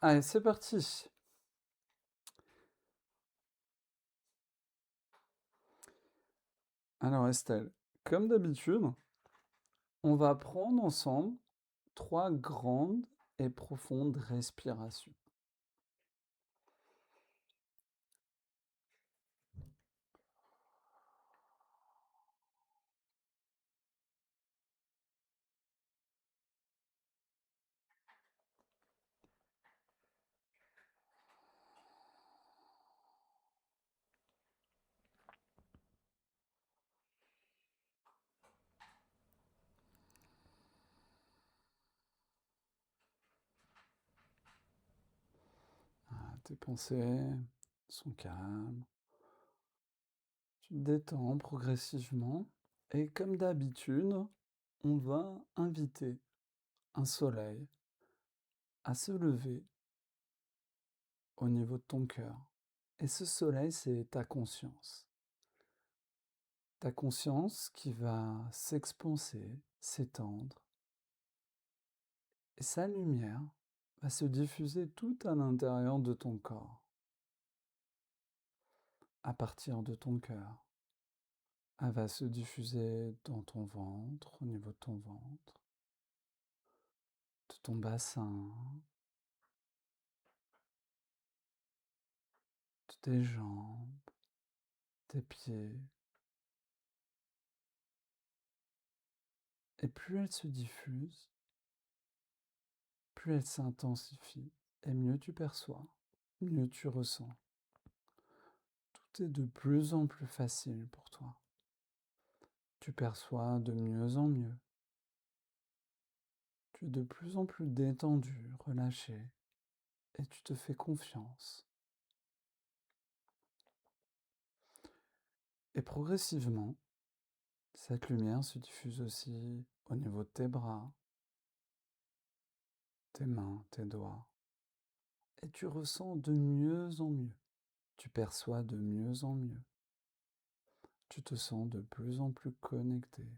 Allez, c'est parti. Alors Estelle, comme d'habitude, on va prendre ensemble 3 grandes et profondes respirations. Tes pensées sont calmes, tu te détends progressivement et comme d'habitude, on va inviter un soleil à se lever au niveau de ton cœur. Et ce soleil, c'est ta conscience. Ta conscience qui va s'expanser, s'étendre, et sa lumière va se diffuser tout à l'intérieur de ton corps, à partir de ton cœur. Elle va se diffuser dans ton ventre, au niveau de ton ventre, de ton bassin, de tes jambes, tes pieds. Et plus elle se diffuse, plus elle s'intensifie, et mieux tu perçois, mieux tu ressens. Tout est de plus en plus facile pour toi. Tu perçois de mieux en mieux. Tu es de plus en plus détendu, relâché, et tu te fais confiance. Et progressivement, cette lumière se diffuse aussi au niveau de tes bras, tes mains, tes doigts. Et tu ressens de mieux en mieux. Tu perçois de mieux en mieux. Tu te sens de plus en plus connecté, de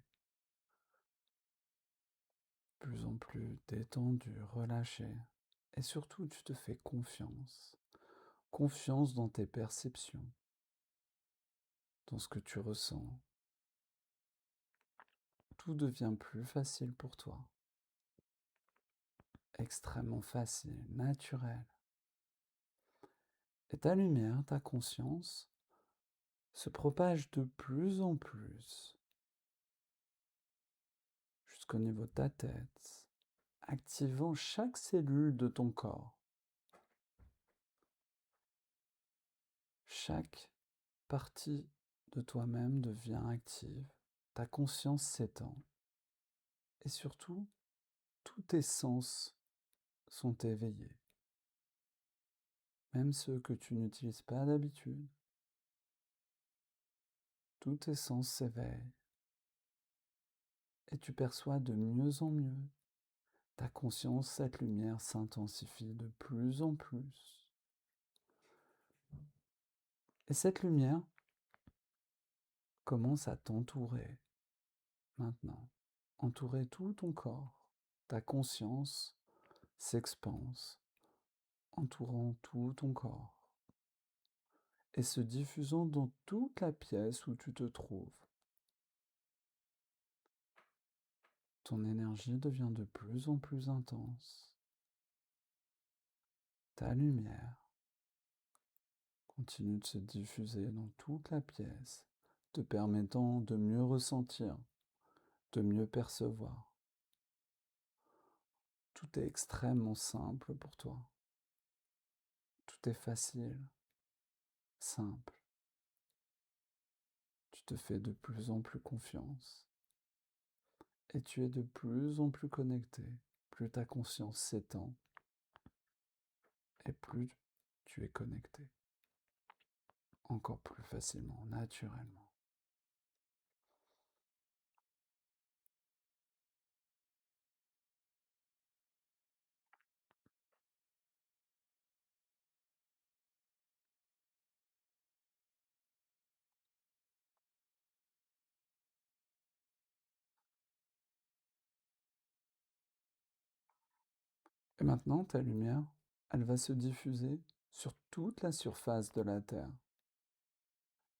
plus en plus détendu, relâché. Et surtout, tu te fais confiance. Confiance dans tes perceptions, dans ce que tu ressens. Tout devient plus facile pour toi. Extrêmement facile, naturel. Et ta lumière, ta conscience, se propage de plus en plus jusqu'au niveau de ta tête, activant chaque cellule de ton corps. Chaque partie de toi-même devient active, ta conscience s'étend et surtout, tous tes sens sont éveillés, même ceux que tu n'utilises pas d'habitude. Tous tes sens s'éveillent et tu perçois de mieux en mieux. Ta conscience, cette lumière s'intensifie de plus en plus. Et cette lumière commence à t'entourer maintenant, entourer tout ton corps. Ta conscience s'expanse, entourant tout ton corps et se diffusant dans toute la pièce où tu te trouves. Ton énergie devient de plus en plus intense. Ta lumière continue de se diffuser dans toute la pièce, te permettant de mieux ressentir, de mieux percevoir. Tout est extrêmement simple pour toi. Tout est facile, simple. Tu te fais de plus en plus confiance. Et tu es de plus en plus connecté. Plus ta conscience s'étend, et plus tu es connecté. Encore plus facilement, naturellement. Et maintenant, ta lumière, elle va se diffuser sur toute la surface de la Terre.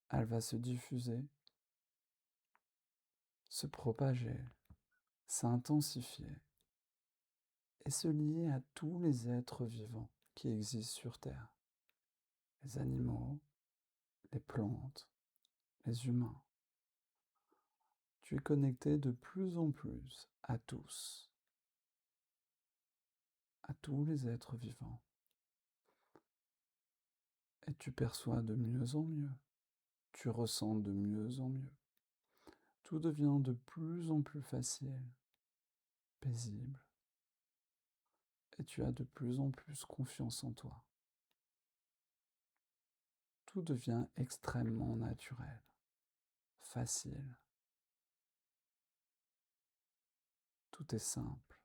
Elle va se diffuser, se propager, s'intensifier et se lier à tous les êtres vivants qui existent sur Terre. Les animaux, les plantes, les humains. Tu es connecté de plus en plus à tous les êtres vivants. Et tu perçois de mieux en mieux, tu ressens de mieux en mieux. Tout devient de plus en plus facile, paisible, et tu as de plus en plus confiance en toi. Tout devient extrêmement naturel, facile. Tout est simple,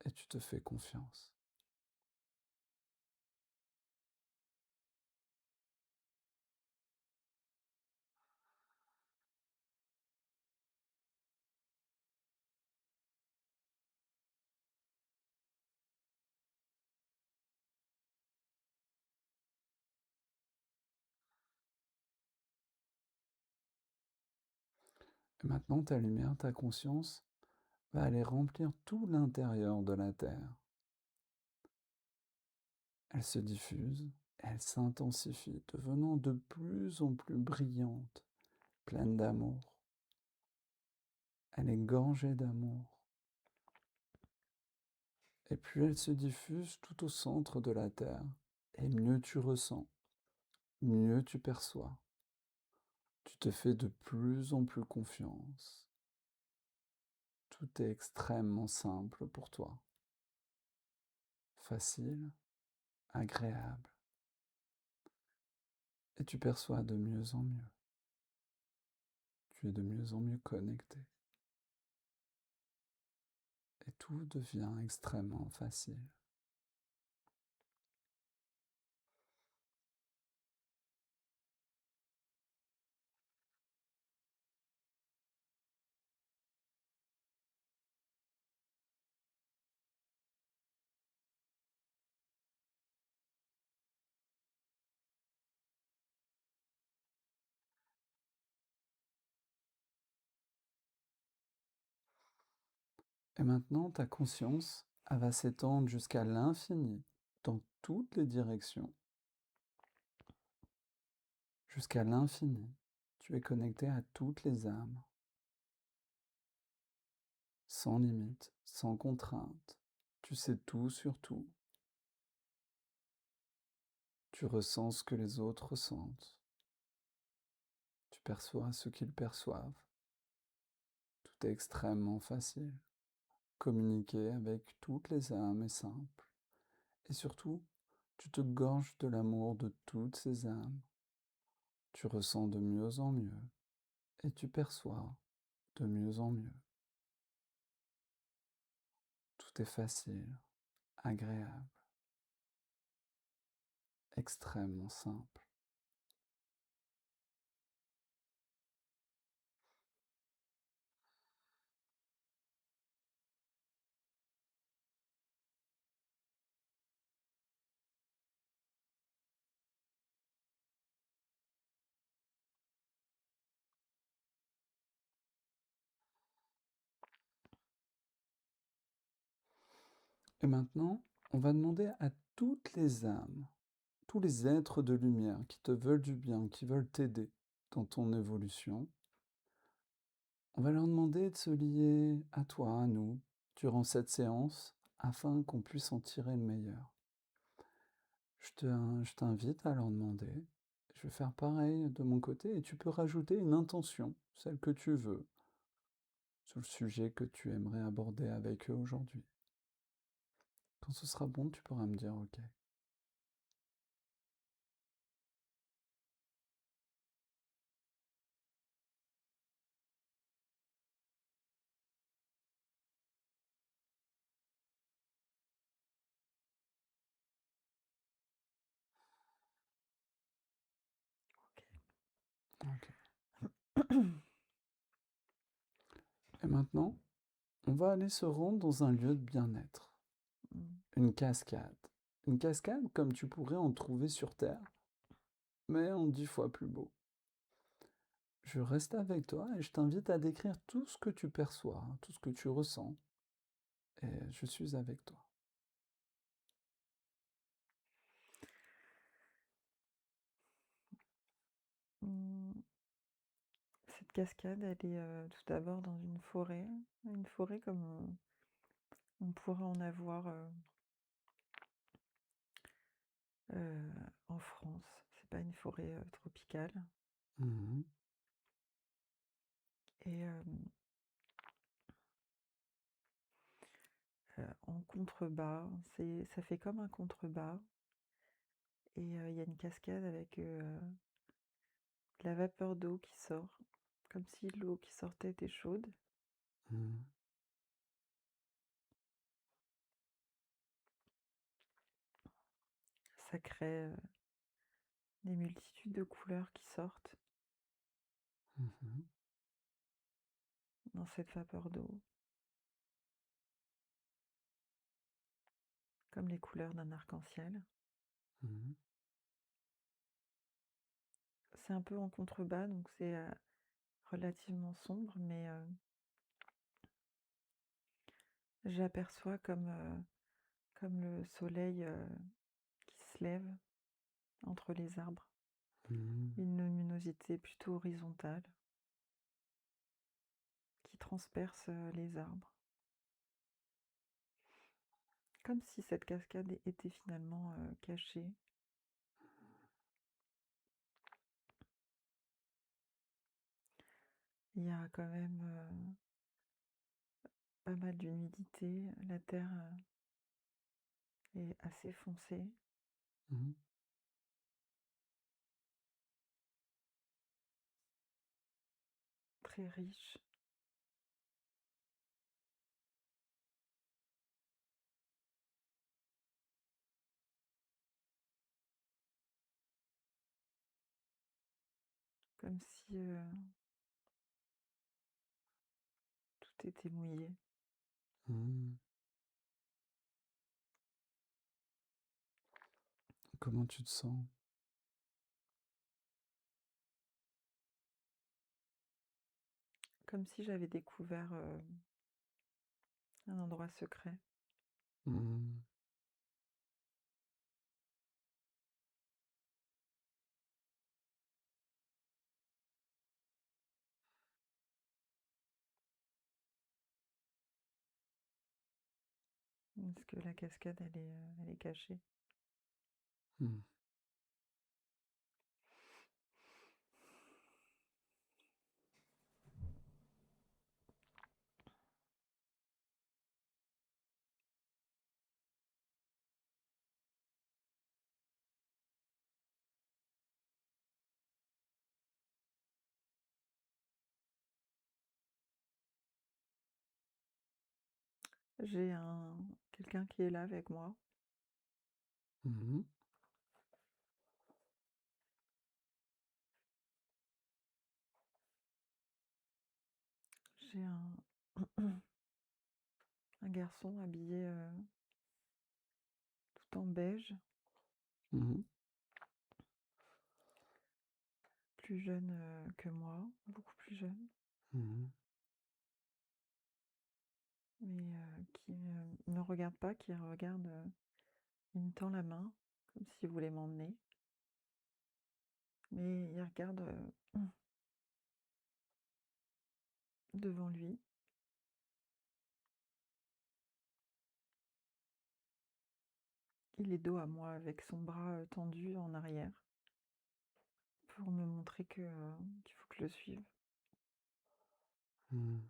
et tu te fais confiance. Et maintenant, ta lumière, ta conscience va aller remplir tout l'intérieur de la Terre. Elle se diffuse, elle s'intensifie, devenant de plus en plus brillante, pleine d'amour. Elle est gorgée d'amour. Et puis elle se diffuse tout au centre de la Terre. Et mieux tu ressens, mieux tu perçois. Tu te fais de plus en plus confiance. Tout est extrêmement simple pour toi. Facile, agréable. Et tu perçois de mieux en mieux. Tu es de mieux en mieux connecté. Et tout devient extrêmement facile. Et maintenant, ta conscience, elle va s'étendre jusqu'à l'infini, dans toutes les directions. Jusqu'à l'infini, tu es connecté à toutes les âmes, sans limite, sans contrainte. Tu sais tout sur tout. Tu ressens ce que les autres ressentent. Tu perçois ce qu'ils perçoivent. Tout est extrêmement facile. Communiquer avec toutes les âmes est simple. Et surtout, tu te gorges de l'amour de toutes ces âmes. Tu ressens de mieux en mieux et tu perçois de mieux en mieux. Tout est facile, agréable, extrêmement simple. Et maintenant, on va demander à toutes les âmes, tous les êtres de lumière qui te veulent du bien, qui veulent t'aider dans ton évolution, on va leur demander de se lier à toi, à nous, durant cette séance, afin qu'on puisse en tirer le meilleur. Je t'invite à leur demander. Je vais faire pareil de mon côté et tu peux rajouter une intention, celle que tu veux, sur le sujet que tu aimerais aborder avec eux aujourd'hui. Quand ce sera bon, tu pourras me dire OK. OK. Et maintenant, on va aller se rendre dans un lieu de bien-être, une cascade. Une cascade comme tu pourrais en trouver sur Terre, mais en 10 fois plus beau. Je reste avec toi et je t'invite à décrire tout ce que tu perçois, tout ce que tu ressens, et je suis avec toi. Mmh, cette cascade, elle est, tout d'abord dans une forêt comme on pourrait en avoir, en France. C'est pas une forêt, tropicale Mhm, et en contrebas, ça fait comme un contrebas et il y a une cascade avec, de la vapeur d'eau qui sort, comme si l'eau qui sortait était chaude. mhm, Ça crée, des multitudes de couleurs qui sortent mhm, dans cette vapeur d'eau, comme les couleurs d'un arc-en-ciel. mhm, C'est un peu en contrebas, donc c'est, relativement sombre, mais j'aperçois comme le soleil, qui se lève entre les arbres, mhm, une luminosité plutôt horizontale qui transperce, les arbres. Comme si cette cascade était finalement, cachée. Il y a quand même, pas mal d'humidité, la terre, est assez foncée, mhm, très riche. Comme si, tout était mouillé. mhm. Comment tu te sens? Comme si j'avais découvert, un endroit secret. Mhm, Parce que la cascade, elle est cachée. mhm. J'ai quelqu'un qui est là avec moi. Mhm, J'ai un garçon habillé, tout en beige, mhm, plus jeune, que moi, beaucoup plus jeune, mhm, mais qui me regarde pas, qui regarde, il me tend la main, comme s'il voulait m'emmener, mais il regarde, devant lui. Il est dos à moi avec son bras, tendu en arrière pour me montrer qu'il faut que je le suive. mhm.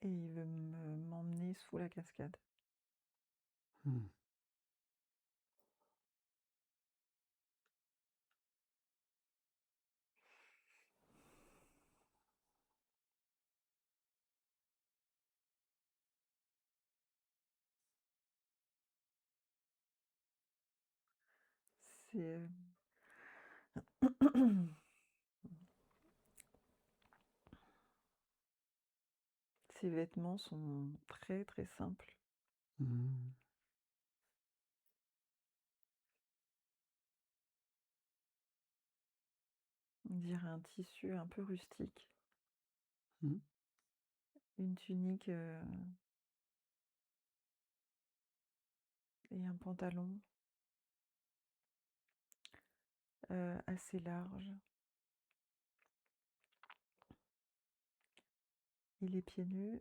Et il veut m'emmener sous la cascade. Mhm. C'est Ces vêtements sont très, très simples. Mmh. On dirait un tissu un peu rustique. Mmh. Une tunique, et un pantalon, assez large il est pieds nus.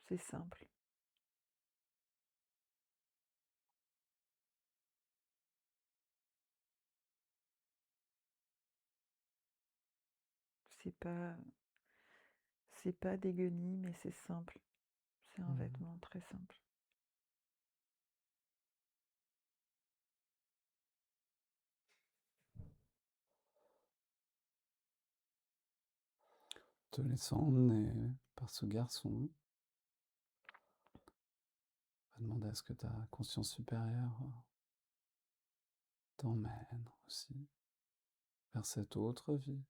C'est simple. C'est pas c'est pas dégueulis, mais c'est simple. C'est un Mmh. vêtement très simple. Te laissant emmener par ce garçon, va demander à ce que ta conscience supérieure t'emmène aussi vers cette autre vie.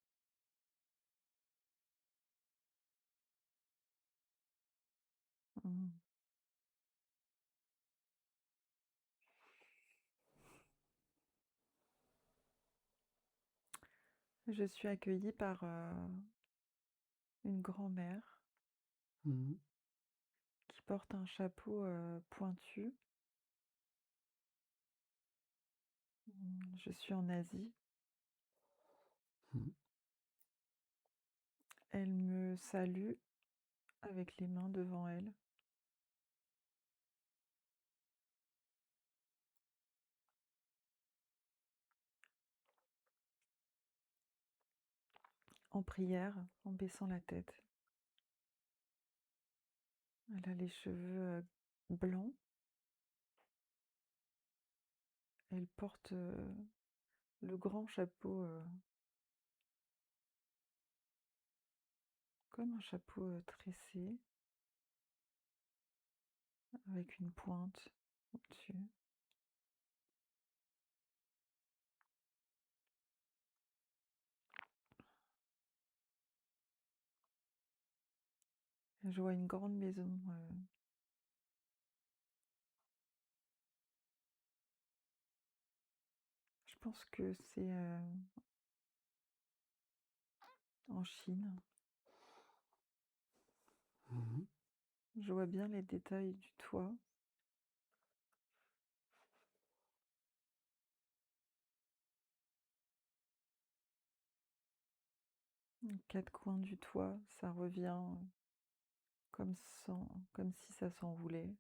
Mmh. Je suis accueillie par, une grand-mère Mmh. qui porte un chapeau, pointu. Je suis en Asie. Mmh. Elle me salue avec les mains devant elle. En prière, en baissant la tête. Elle a les cheveux, blancs. Elle porte, le grand chapeau, comme un chapeau, tressé avec une pointe au-dessus. Je vois une grande maison, je pense que c'est, en Chine. Mmh. Je vois bien les détails du toit. 4 coins du toit, ça revient, comme si ça s'enroulait.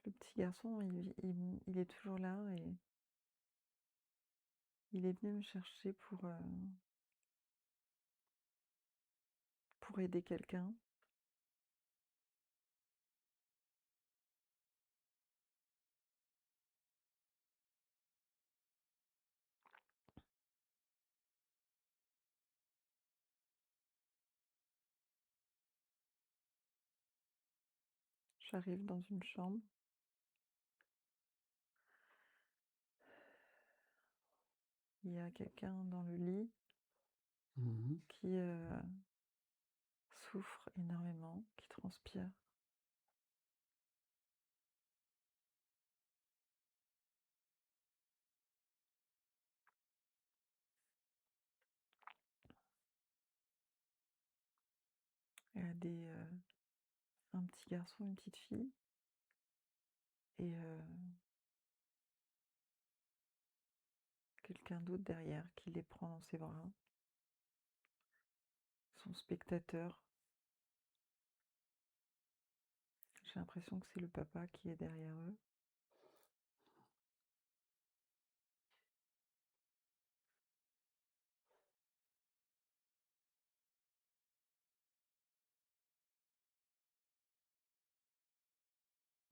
Le petit garçon, il est toujours là et il est venu me chercher pour aider quelqu'un. J'arrive dans une chambre. Il y a quelqu'un dans le lit Mmh. qui, souffre énormément, qui transpire. Elle a un petit garçon, une petite fille et quelqu'un d'autre derrière qui les prend dans ses bras. sont spectateurs. J'ai l'impression que c'est le papa qui est derrière eux.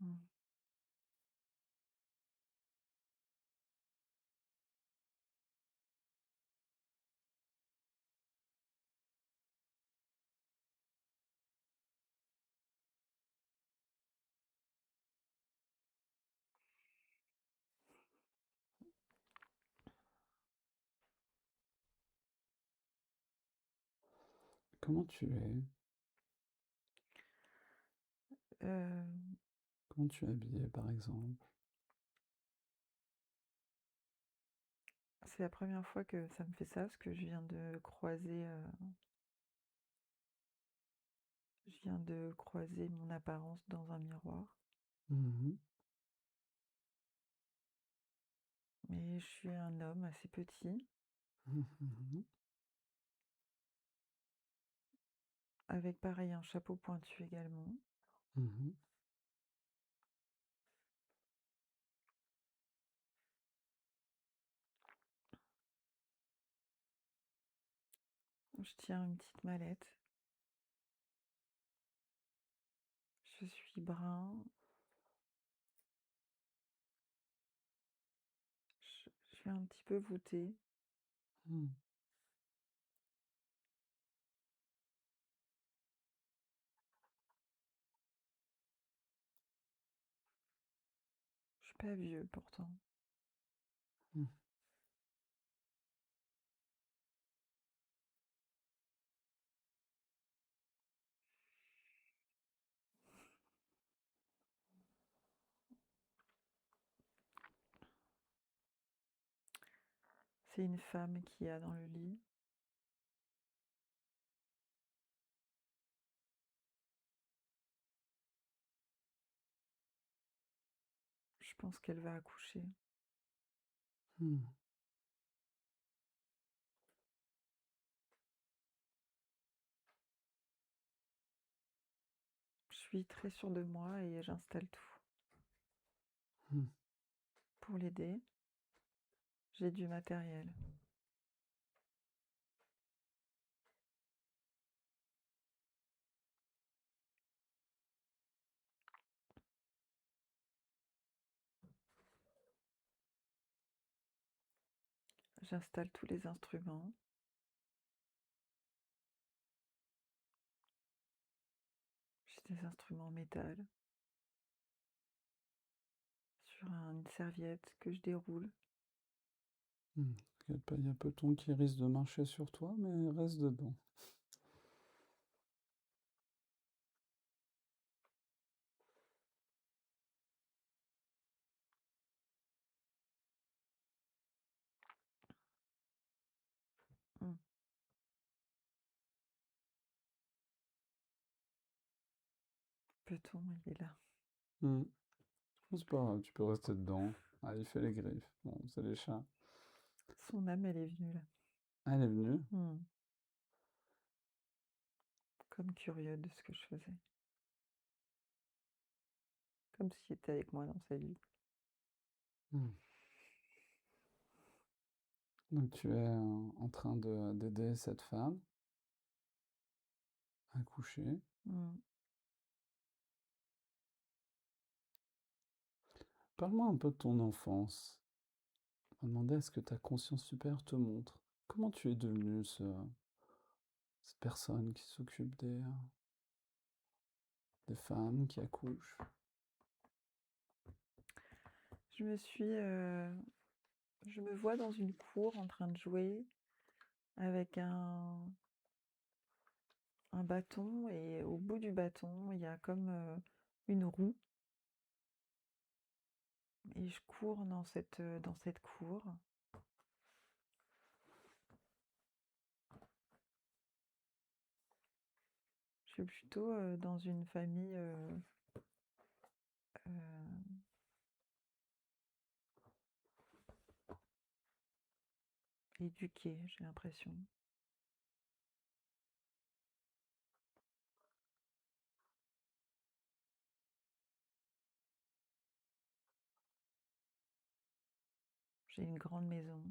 Mm. Comment tu es? Euh, Comment tu es habillée, par exemple? c'est la première fois que ça me fait ça, parce que je viens de croiser mon apparence dans un miroir. Mhm. Mais je suis un homme assez petit, Mhm. avec pareil un chapeau pointu également. Mhm. Je tiens une petite mallette. Je suis brun. Je suis un petit peu voûté. Mhm. Je suis pas vieux pourtant. Mhm. C'est une femme qui a dans le lit. Je pense qu'elle va accoucher. Mhm. Je suis très sûre de moi et j'installe tout Mhm. pour l'aider. J'ai du matériel. J'installe tous les instruments. J'ai des instruments en métal sur une serviette que je déroule. T'inquiète pas, il y a peu de ton qui risque de marcher sur toi, mais reste dedans. Mm. Peut-on, il est là. Mhm. C'est pas grave, tu peux rester dedans. Ah, il fait les griffes. Bon, c'est les chats. Son âme, elle est venue là. Ah, elle est venue? Mm. Comme curieux de ce que je faisais. Comme s'il était avec moi dans sa vie. Mhm. Donc tu es en train d'aider cette femme à coucher. Mm. Parle-moi un peu de ton enfance. On m'a demandé est-ce que ta conscience supérieure te montre comment tu es devenu cette personne qui s'occupe des femmes qui accouchent. Je me suis... je me vois dans une cour en train de jouer avec un bâton et au bout du bâton, il y a comme une roue. Et je cours dans cette cour. Je suis plutôt dans une famille euh, éduquée, j'ai l'impression. J'ai une grande maison.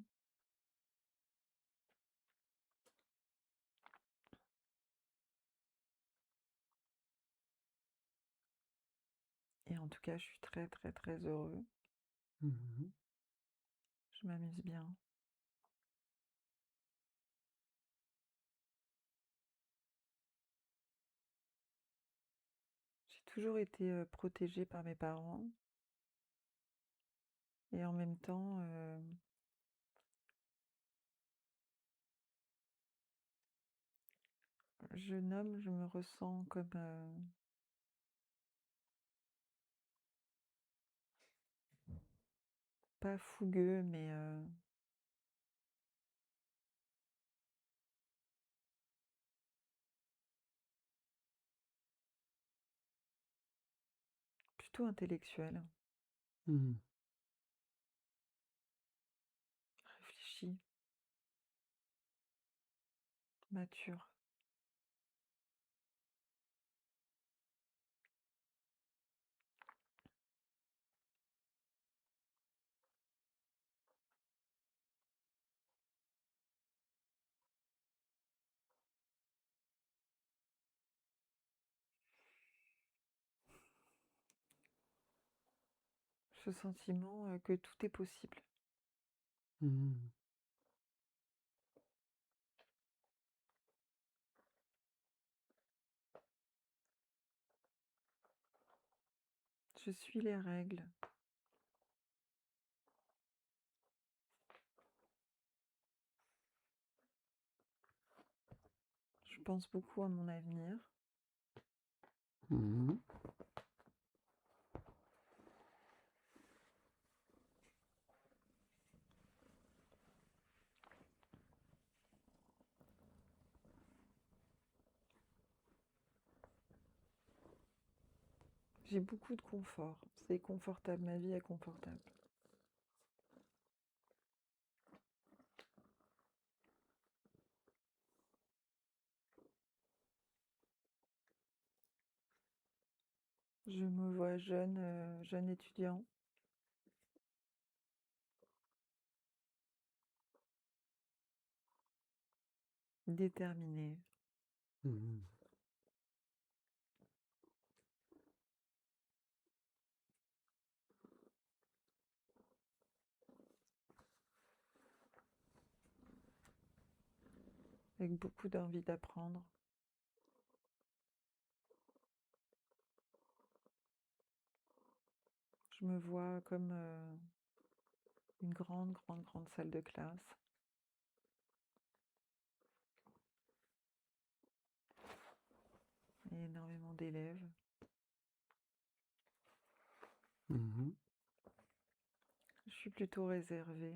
Et en tout cas, je suis très, très, très heureux. Mmh. Je m'amuse bien. J'ai toujours été protégée par mes parents. Et en même temps, jeune homme, je me ressens comme pas fougueux, mais plutôt intellectuel, Mmh. réfléchi, mature. Ce sentiment que tout est possible. Mmh. Je suis les règles. Je pense beaucoup à mon avenir. Mmh. J'ai beaucoup de confort. C'est confortable, ma vie est confortable. Je me vois jeune, jeune étudiant, déterminé, Mmh. avec beaucoup d'envie d'apprendre. Je me vois comme une grande, grande, grande salle de classe et énormément d'élèves. Mmh. Je suis plutôt réservée.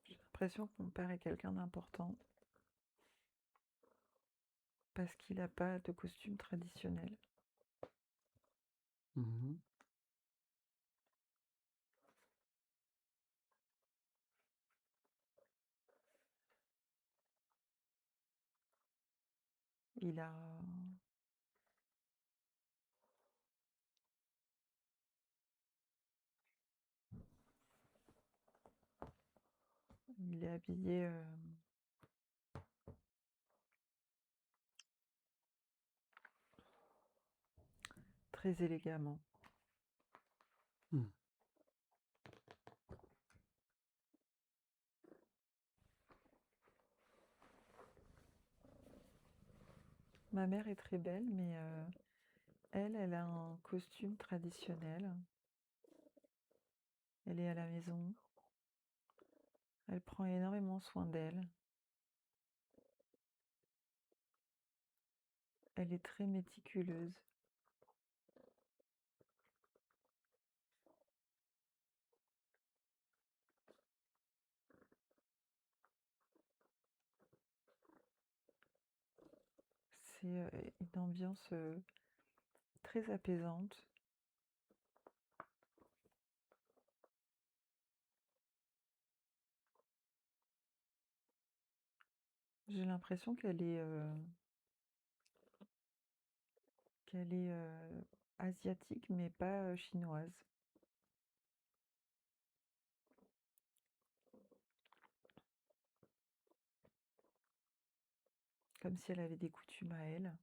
J'ai l'impression que mon père est quelqu'un d'important parce qu'il n'a pas de costume traditionnel. Mmh. Il a, il est habillé très élégamment. Mmh. Ma mère est très belle, mais elle a un costume traditionnel. Elle est à la maison. Elle prend énormément soin d'elle. Elle est très méticuleuse. C'est une ambiance très apaisante. J'ai l'impression qu'elle est asiatique, mais pas, chinoise. Comme si elle avait des coutumes à elle.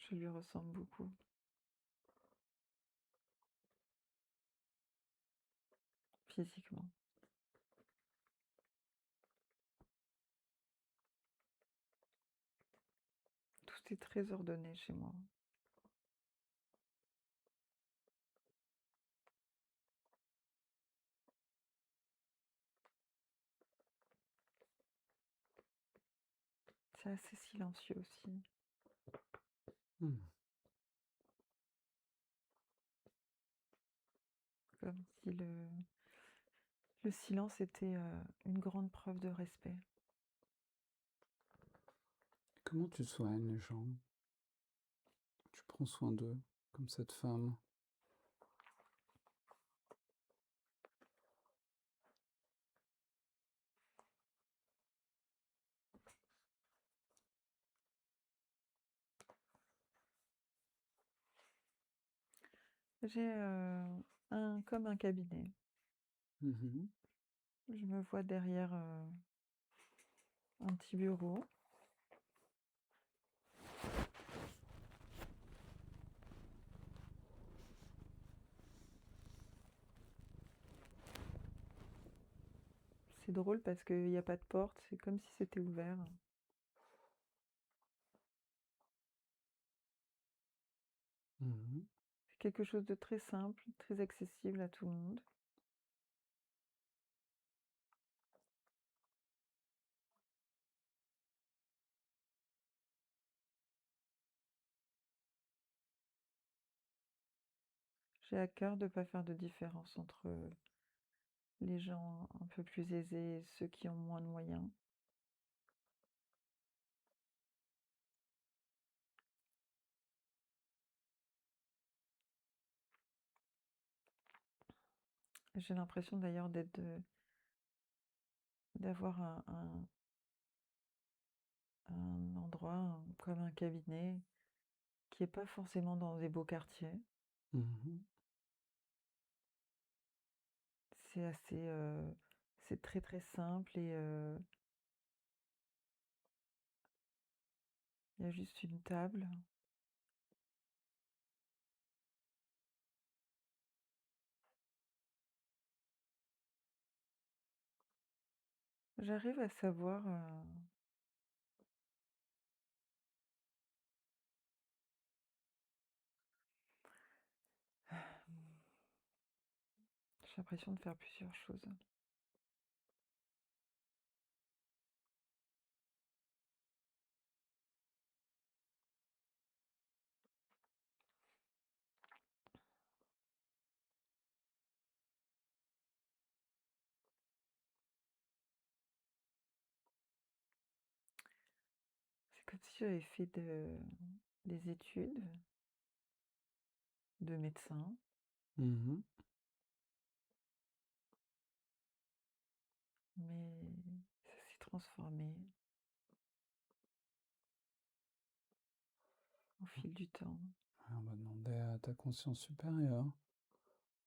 Je lui ressemble beaucoup, physiquement. Tout est très ordonné chez moi. C'est assez silencieux aussi, Mmh. comme si le silence était, une grande preuve de respect. Comment tu soignes les gens? Tu prends soin d'eux, comme cette femme? J'ai, comme un cabinet. Mmh. Je me vois derrière, un petit bureau. C'est drôle parce qu'il y a pas de porte, c'est comme si c'était ouvert. Mmh. C'est quelque chose de très simple, très accessible à tout le monde. J'ai à cœur de ne pas faire de différence entre les gens un peu plus aisés et ceux qui ont moins de moyens. J'ai l'impression d'ailleurs d'avoir un endroit, comme un cabinet, qui est pas forcément dans des beaux quartiers. Mmh. C'est assez, c'est très très simple et il y a juste une table. J'arrive à savoir, j'ai l'impression de faire plusieurs choses. C'est comme si j'avais fait des études de médecin, Mmh. mais ça s'est transformé au fil du temps. On va demander à ta conscience supérieure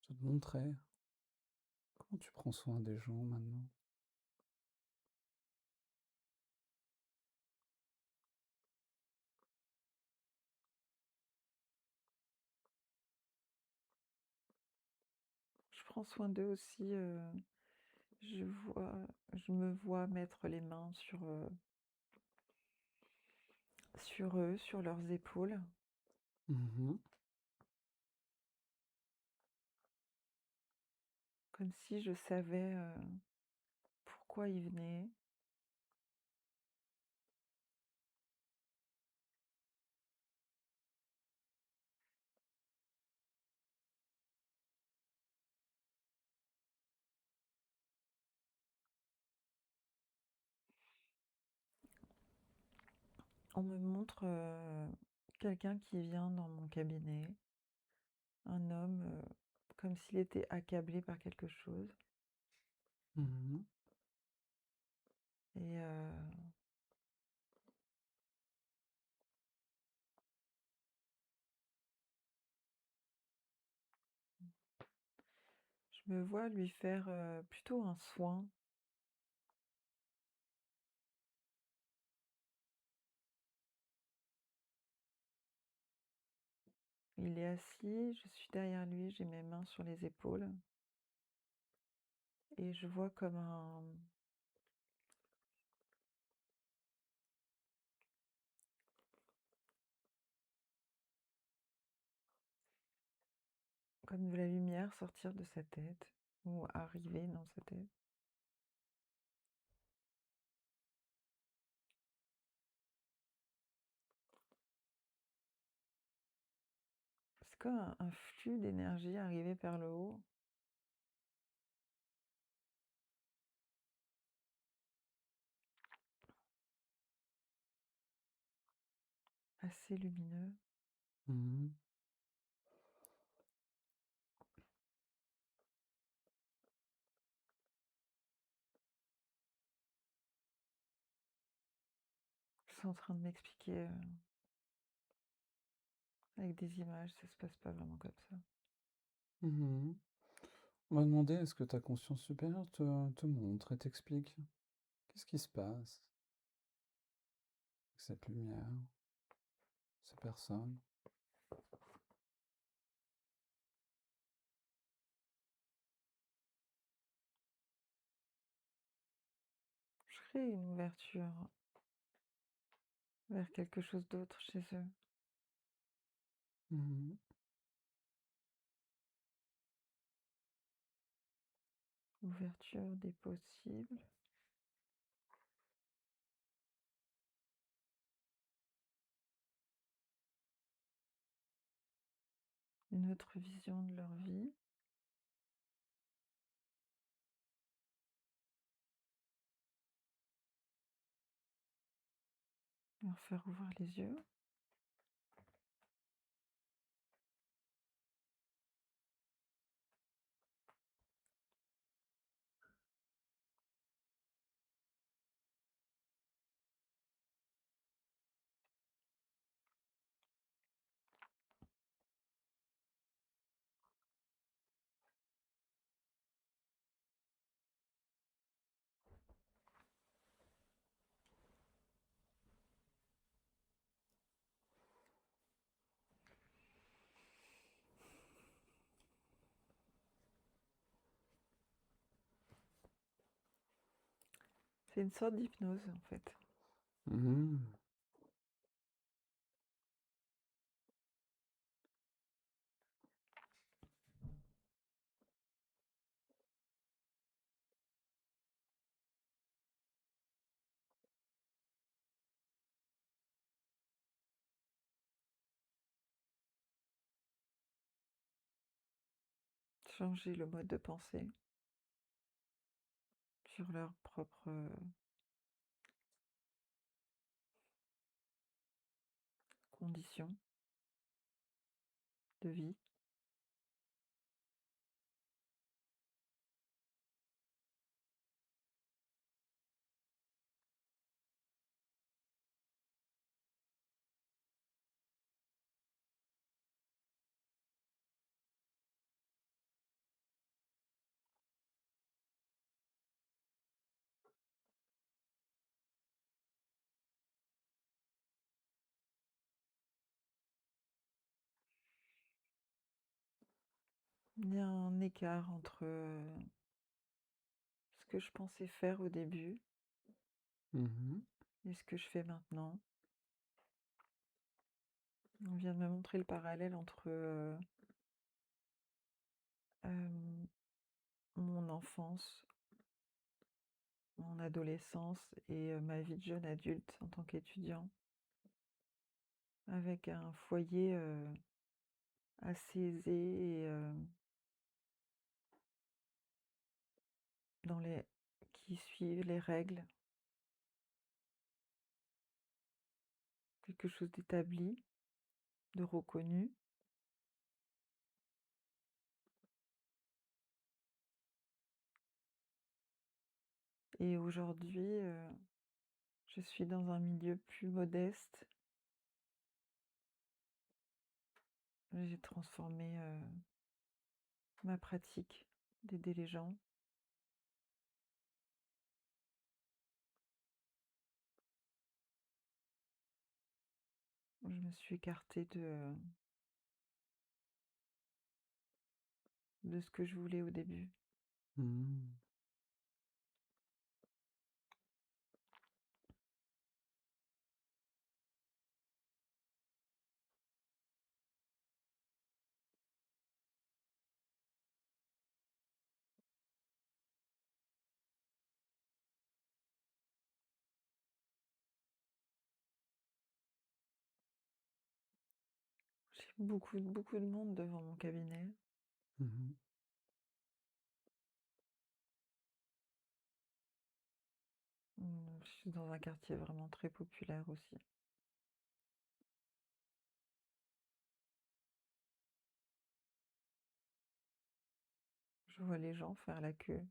de te montrer comment tu prends soin des gens maintenant. Je prends soin d'eux aussi, je vois je me vois mettre les mains sur eux, sur leurs épaules, Mmh. comme si je savais, pourquoi ils venaient. On me montre, quelqu'un qui vient dans mon cabinet, un homme, comme s'il était accablé par quelque chose Mmh. et je me vois lui faire, plutôt un soin. Il est assis, je suis derrière lui, j'ai mes mains sur les épaules et je vois comme de la lumière sortir de sa tête ou arriver dans sa tête. C'est comme un flux d'énergie arrivé vers le haut, assez lumineux. Mmh. C'est en train de m'expliquer, avec des images, ça se passe pas vraiment comme ça. Mmh. On va demander, est-ce que ta conscience supérieure te montre et t'explique? Qu'est-ce qui se passe avec cette lumière, ces personnes? Je crée une ouverture vers quelque chose d'autre chez eux. Mmh. Ouverture des possibles, une autre vision de leur vie, leur faire ouvrir les yeux. C'est une sorte d'hypnose en fait. Mmh. Changer le mode de pensée sur leurs propres conditions de vie. Il y a un écart entre ce que je pensais faire au début Mmh. et ce que je fais maintenant. On vient de me montrer le parallèle entre mon enfance, mon adolescence et ma vie de jeune adulte en tant qu'étudiant, avec un foyer assez aisé et dans les qui suivent les règles quelque chose d'établi, de reconnu. Et aujourd'hui, je suis dans un milieu plus modeste. J'ai transformé ma pratique d'aider les gens. Je me suis écartée de ce que je voulais au début. Mmh. J'ai beaucoup de monde devant mon cabinet. Mmh. Je suis dans un quartier vraiment très populaire aussi. Je vois les gens faire la queue.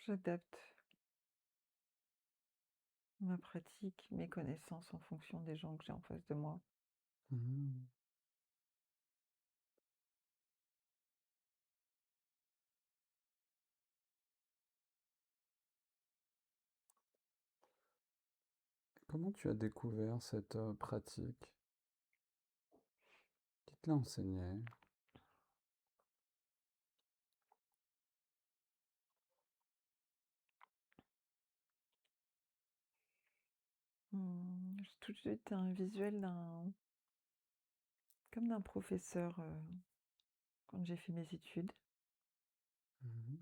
J'adapte ma pratique, mes connaissances en fonction des gens que j'ai en face de moi. Mmh. Comment tu as découvert cette, pratique? Qui te l'a enseignée? J'ai tout de suite un visuel comme d'un professeur quand j'ai fait mes études. Mmh.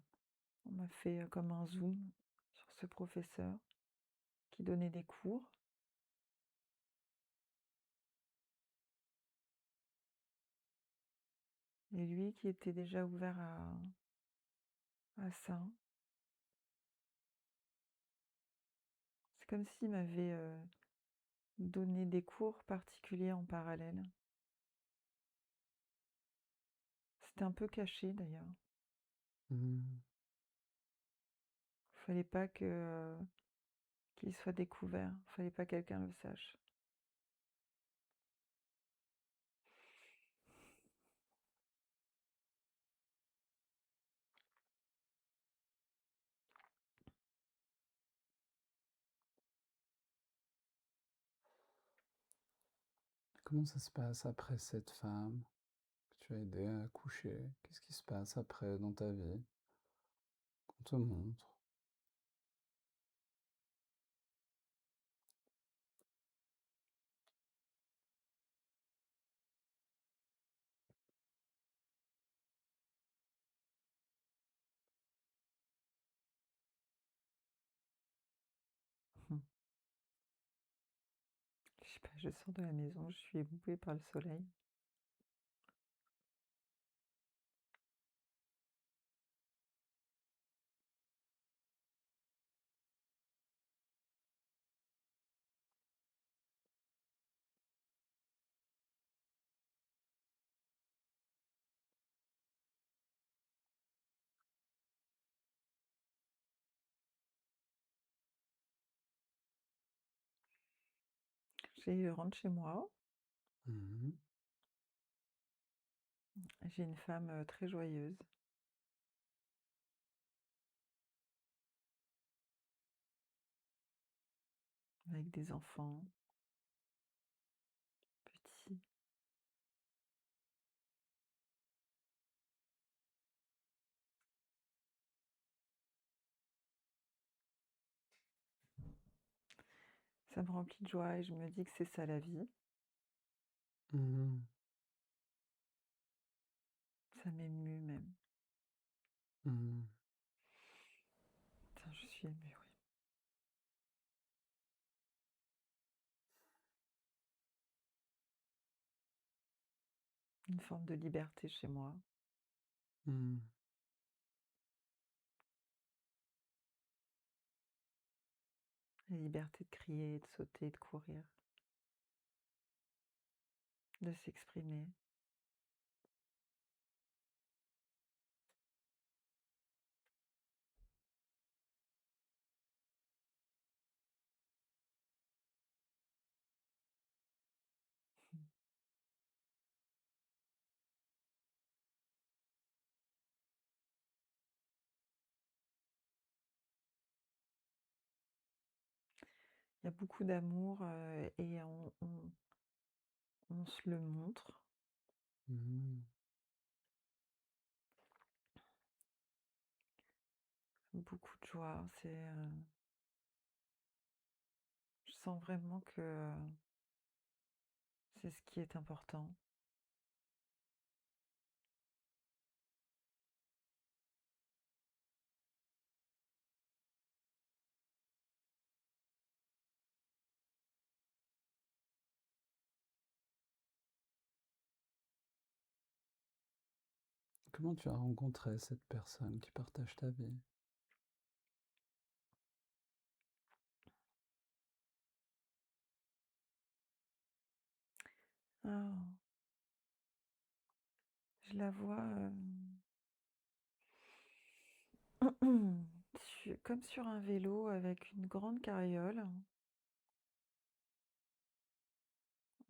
On m'a fait comme un zoom sur ce professeur qui donnait des cours. Et lui qui était déjà ouvert à ça. C'est comme s'il m'avait donné des cours particuliers en parallèle. C'était un peu caché d'ailleurs. Mmh. Fallait pas qu'il soit découvert. Fallait pas que quelqu'un le sache. Comment ça se passe après cette femme que tu as aidée à accoucher? Qu'est-ce qui se passe après dans ta vie? Qu'on te montre? Hum. Je sais pas, je sors de la maison, je suis éblouie par le soleil. Je rentre chez moi. Mmh. J'ai une femme très joyeuse, avec des enfants petits. Ça me remplit de joie et je me dis que c'est ça la vie. Mmh. Ça m'émue même. Mmh. Tiens, je suis émue, oui. une forme de liberté chez moi. Mmh. La liberté de crier, de sauter, de courir, de s'exprimer. Il y a beaucoup d'amour et on se le montre. Mmh. Beaucoup de joie. Je sens vraiment que c'est ce qui est important. Comment tu as rencontré cette personne qui partage ta vie? Ah, je la vois comme sur un vélo avec une grande carriole.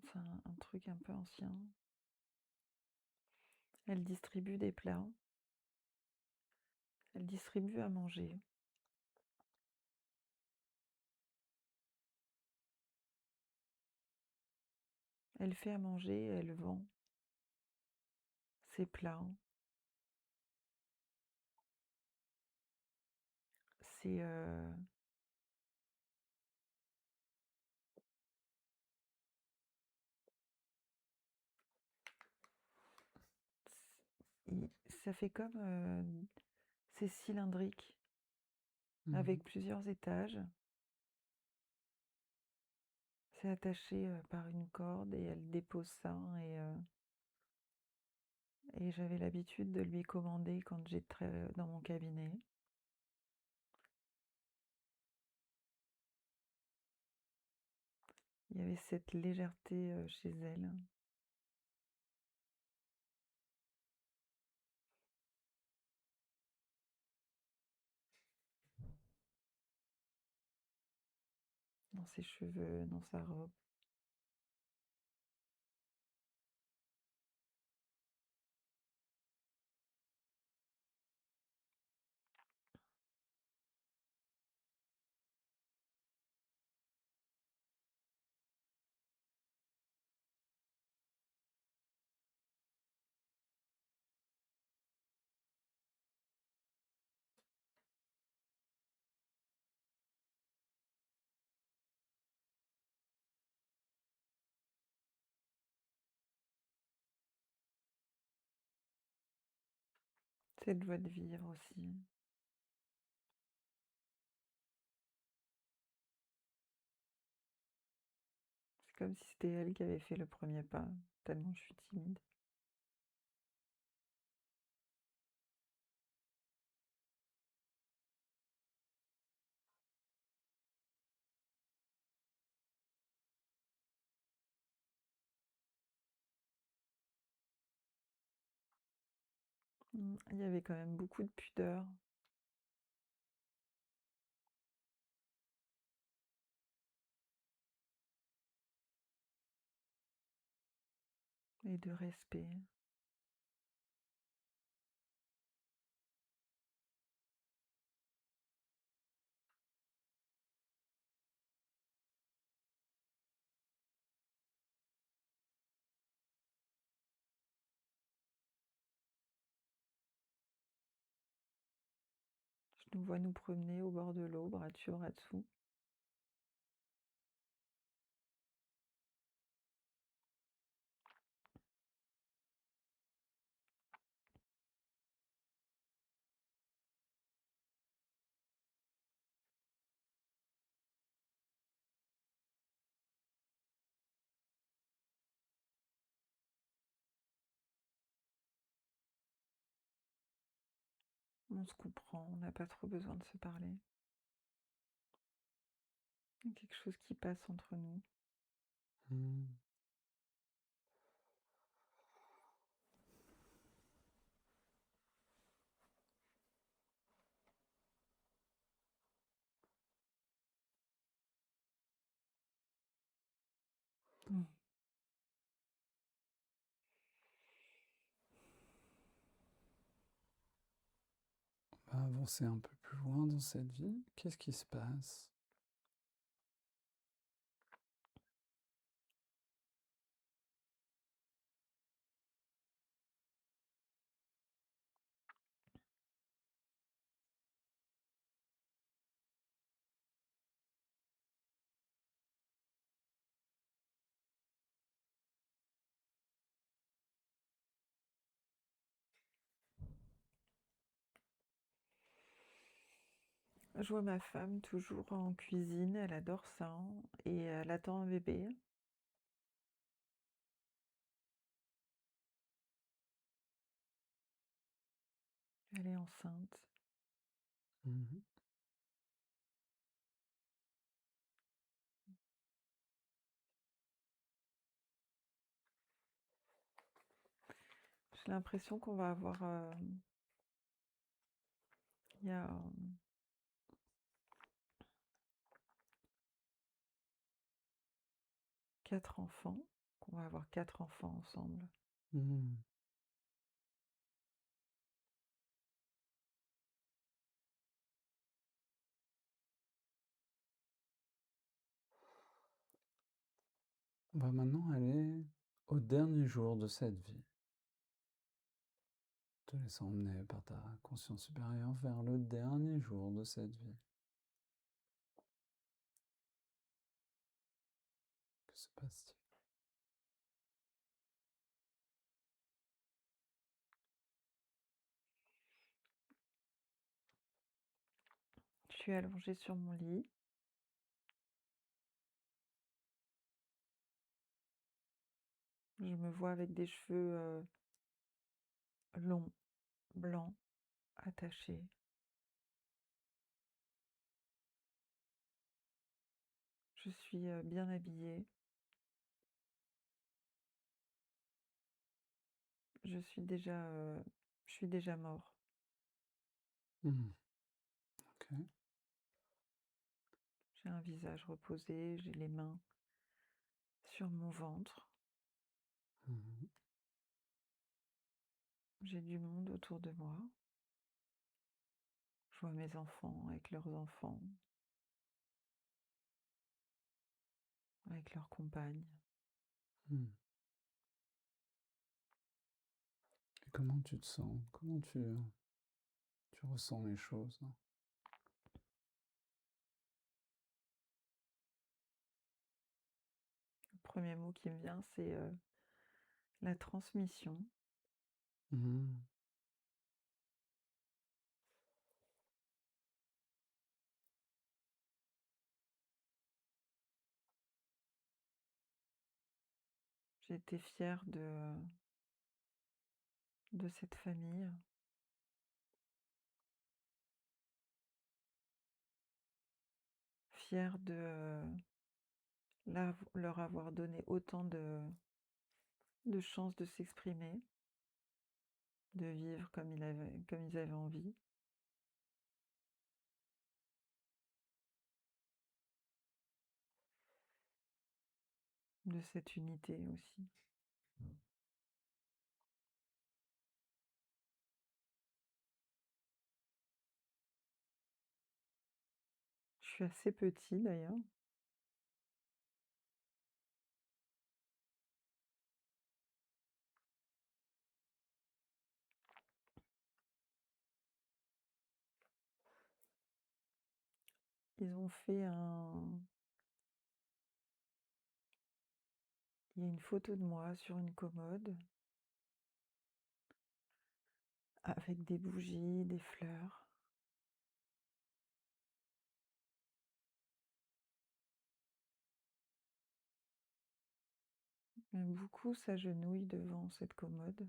C'est un truc un peu ancien. Elle distribue des plats. Elle distribue à manger. Elle fait à manger, elle vend ses plats. C'est ça fait comme c'est cylindrique Mmh. avec plusieurs étages. C'est attaché par une corde et elle dépose ça et j'avais l'habitude de lui commander quand j'étais dans mon cabinet. Il y avait cette légèreté chez elle. Dans ses cheveux, dans sa robe. Cette joie de vivre aussi. C'est comme si c'était elle qui avait fait le premier pas, tellement je suis timide. Il y avait quand même beaucoup de pudeur et de respect. Je nous vois nous promener au bord de l'eau, bras dessus, bras dessous. On se comprend, on n'a pas trop besoin de se parler. Il y a quelque chose qui passe entre nous. Mmh. Mmh. On va avancer un peu plus loin dans cette vie. Qu'est-ce qui se passe? Je vois ma femme toujours en cuisine, elle adore ça, hein, et elle attend un bébé. Elle est enceinte. Mmh. J'ai l'impression qu'on va avoir, il y a 4 enfants, qu'on va avoir 4 enfants ensemble. Mmh. On va maintenant aller au dernier jour de cette vie, te laissant emmener par ta conscience supérieure vers le dernier jour de cette vie. Que se passe-t-il? Je suis allongée sur mon lit. Je me vois avec des cheveux longs, blancs, attachés. Je suis bien habillée. Je suis déjà mort. Mmh. OK. J'ai un visage reposé, j'ai les mains sur mon ventre. Mmh. J'ai du monde autour de moi. Je vois mes enfants avec leurs enfants, avec leurs compagnes. Mmh. Et comment tu te sens? Comment tu ressens les choses, là? Le premier mot qui me vient, c'est la transmission. Mmh. J'ai été fière de cette famille, fière de leur avoir donné autant de chances de s'exprimer, de vivre comme ils avaient envie. De cette unité aussi. Je suis assez petit d'ailleurs. Ils ont fait un... Il y a une photo de moi sur une commode avec des bougies, des fleurs. Beaucoup s'agenouillent devant cette commode.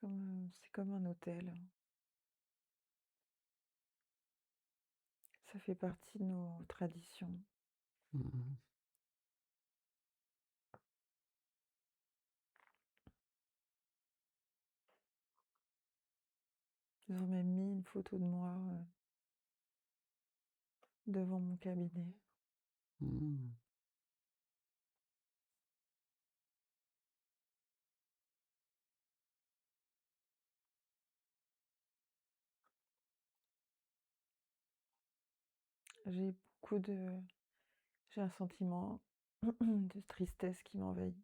C'est comme un hôtel. Ça fait partie de nos traditions. Mmh. Ils ont même mis une photo de moi, devant mon cabinet. Mmh. J'ai beaucoup de j'ai un sentiment de tristesse qui m'envahit.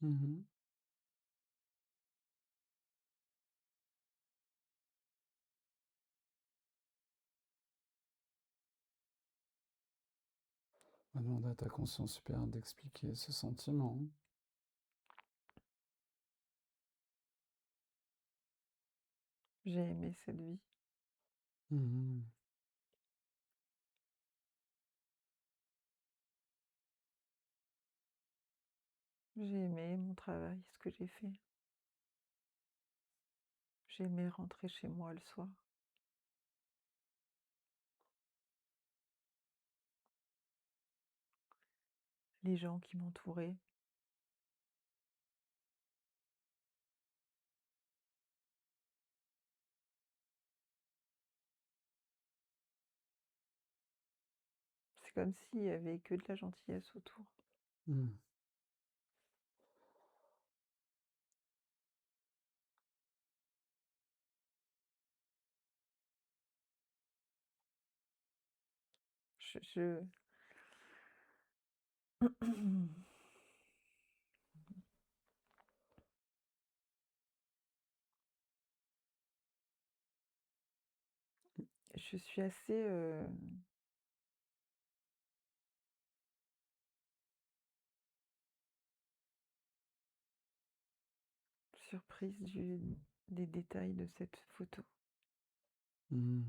Mmh. On va demander à ta conscience supérieure d'expliquer ce sentiment. J'ai aimé cette vie. Mmh. J'ai aimé mon travail, ce que j'ai fait. J'ai aimé rentrer chez moi le soir. Les gens qui m'entouraient. C'est comme s'il y avait que de la gentillesse autour. Mmh. Je je suis assez, surprise des détails de cette photo. Mmh.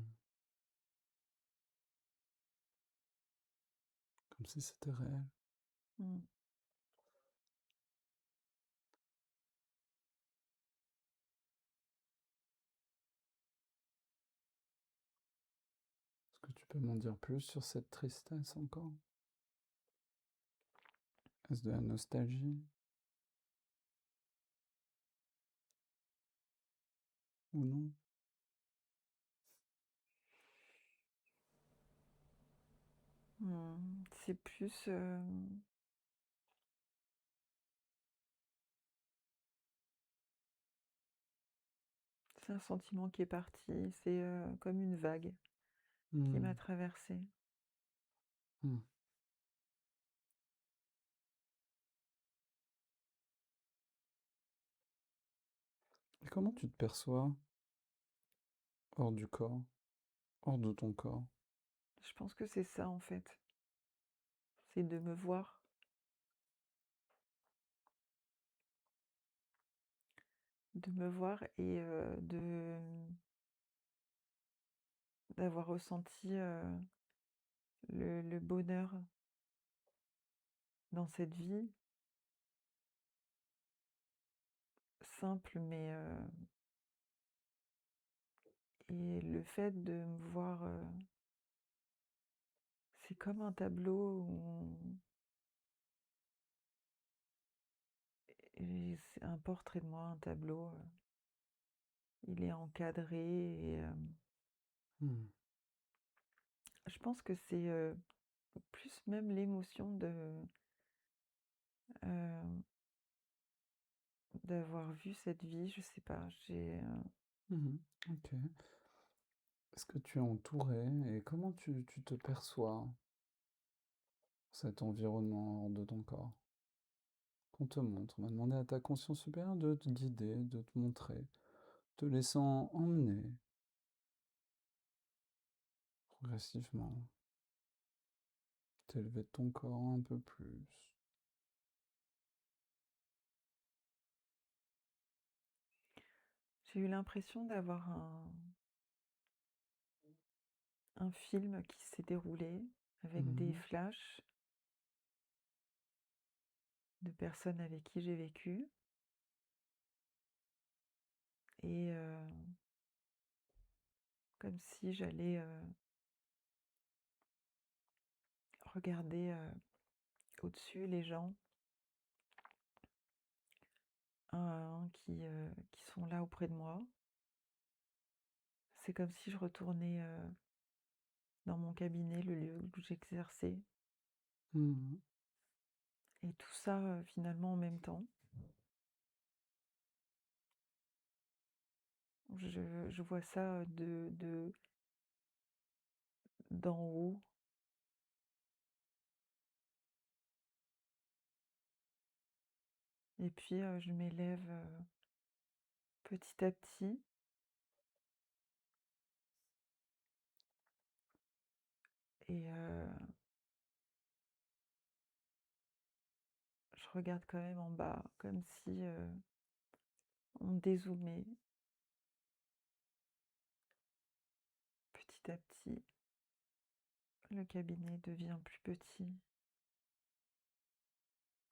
Comme si c'était réel. Mmh. Est-ce que tu peux m'en dire plus sur cette tristesse encore? Est-ce de la nostalgie ou non? C'est plus, c'est un sentiment qui est parti, c'est, comme une vague qui Mmh. m'a traversée. Mmh. Et comment tu te perçois hors du corps, hors de ton corps? Je pense que c'est ça, en fait. C'est de me voir et d'avoir ressenti, le bonheur dans cette vie, simple mais et le fait de me voir, c'est comme un tableau où et c'est un portrait de moi, un tableau, il est encadré et Mmh. je pense que c'est, plus même l'émotion de, heu, d'avoir vu cette vie, je sais pas, Mmh. OK. Est-ce que tu es entouré et comment tu te perçois, cet environnement hors de ton corps? Qu'on te montre. On va demander à ta conscience supérieure de te guider, de te montrer, te laissant emmener progressivement, t'élever de ton corps un peu plus. j'ai eu l'impression d'avoir un film qui s'est déroulé avec des Mmh. flashs de personnes avec qui j'ai vécu et comme si j'allais regarder au-dessus les gens un à un qui sont là auprès de moi. C'est comme si je retournais dans mon cabinet, le lieu où j'exerçais, Mmh. et tout ça finalement en même temps. Je vois ça d'en haut, et puis je m'élève petit à petit, et je regarde quand même en bas, comme si on dézoomait petit à petit. Le cabinet devient plus petit,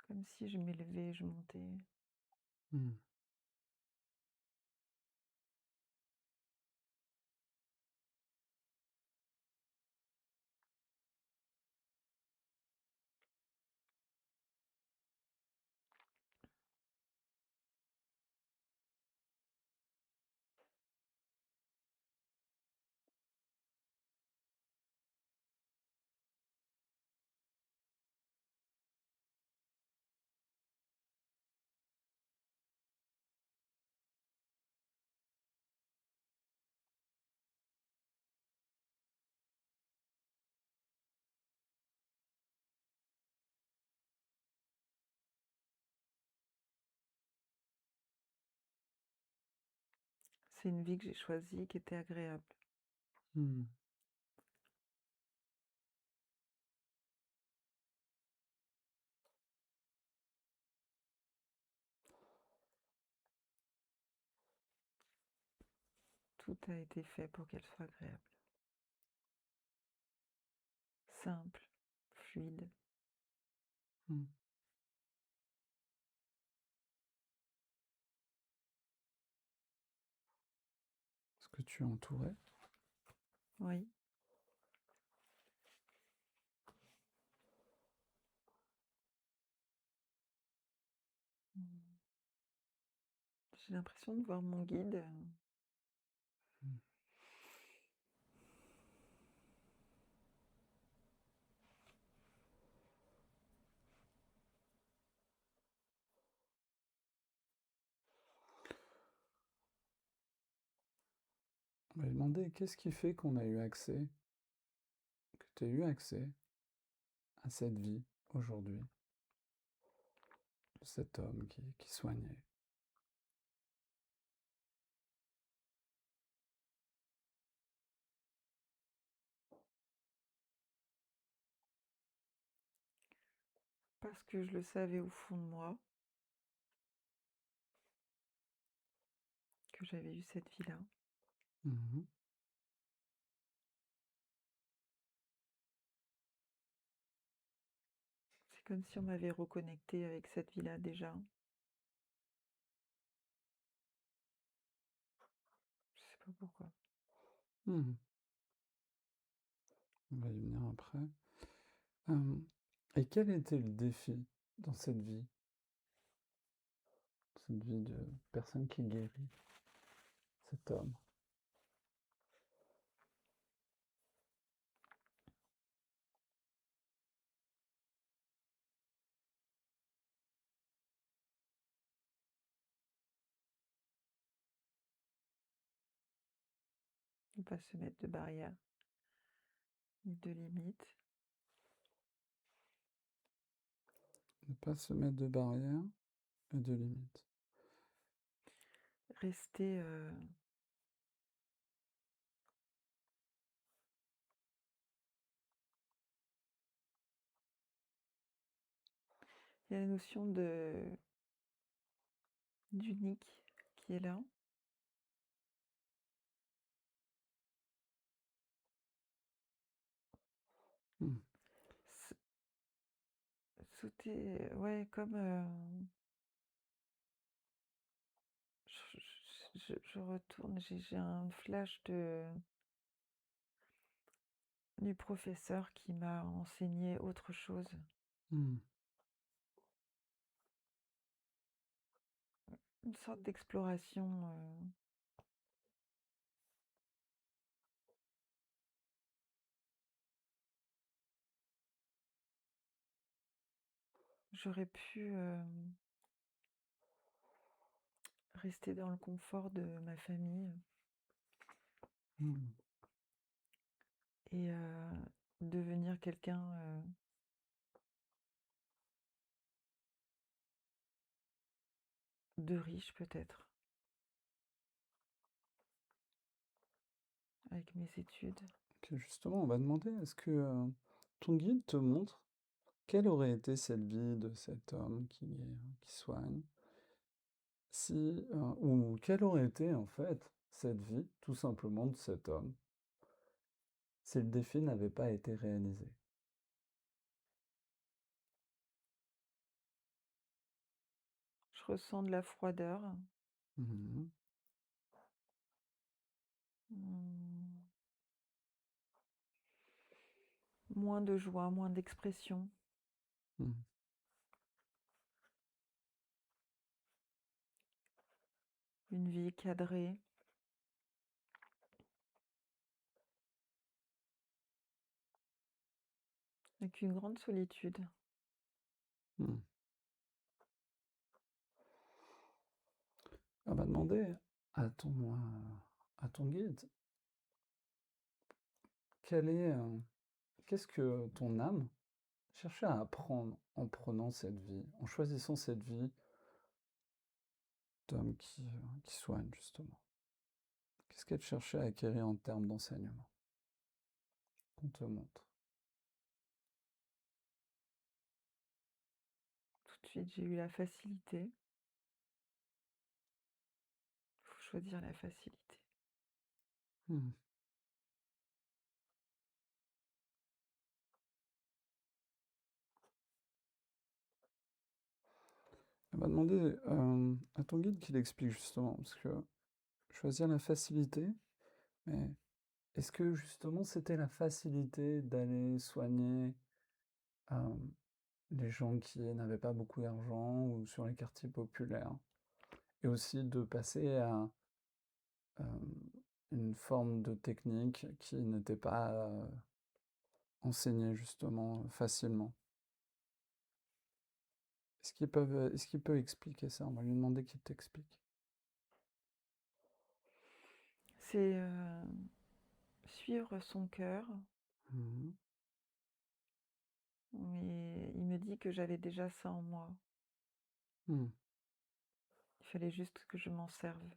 comme si je m'élevais, je montais. Mmh. C'est une vie que j'ai choisie, qui était agréable. Mmh. Tout a été fait pour qu'elle soit agréable. Simple, fluide. Mmh. Est-ce que tu es entouré? Oui. Mm. J'ai l'impression de voir mon guide. Mmh. On va lui demander qu'est-ce qui fait qu'on a eu accès, que tu as eu accès à cette vie aujourd'hui, de cet homme qui soignait. Parce que je le savais au fond de moi, que j'avais eu cette vie-là. Mmh. C'est comme si on m'avait reconnecté avec cette vie-là déjà. Je sais pas pourquoi. Mmh. On va y venir après. Hem, et quel était le défi dans cette vie de personne qui guérit, cet homme? Ne pas se mettre de barrières, ni de limites. Ne pas se mettre de barrières et de limites. Rester il y a la notion d'unique qui est là. Mmh. S- Ouais, comme je retourne, j'ai un flash du professeur qui m'a enseigné autre chose. Mmh. Une sorte d'exploration. J'aurais pu rester dans le confort de ma famille Mmh. et devenir quelqu'un de riche peut-être, avec mes études. OK, justement, on va demander, est-ce que, ton guide te montre quelle aurait été cette vie de cet homme qui soigne? Si, ou quelle aurait été, en fait, cette vie, tout simplement, de cet homme, si le défi n'avait pas été réalisé? Je ressens de la froideur, Mmh. mmh, moins de joie, moins d'expression, Mmh. une vie cadrée, avec une grande solitude. Mmh. On va demander à ton guide, quel est, qu'est-ce que ton âme cherchait à apprendre en prenant cette vie, en choisissant cette vie d'homme qui soigne, justement? Qu'est-ce qu'elle cherchait à acquérir en termes d'enseignement? Qu'on te montre. Tout de suite, j'ai eu la facilité. Il faut choisir la facilité. Mmh. On va demander, à ton guide qu'il explique justement, parce que choisir la facilité, mais est-ce que justement c'était la facilité d'aller soigner, hem, les gens qui n'avaient pas beaucoup d'argent ou sur les quartiers populaires? Et aussi de passer à, une forme de technique qui n'était pas, enseignée justement, facilement? Est-ce qu'il peut expliquer ça? On va lui demander qu'il t'explique. C'est suivre son cœur, Mmh. mais il me dit que j'avais déjà ça en moi. Mmh. Il fallait juste que je m'en serve.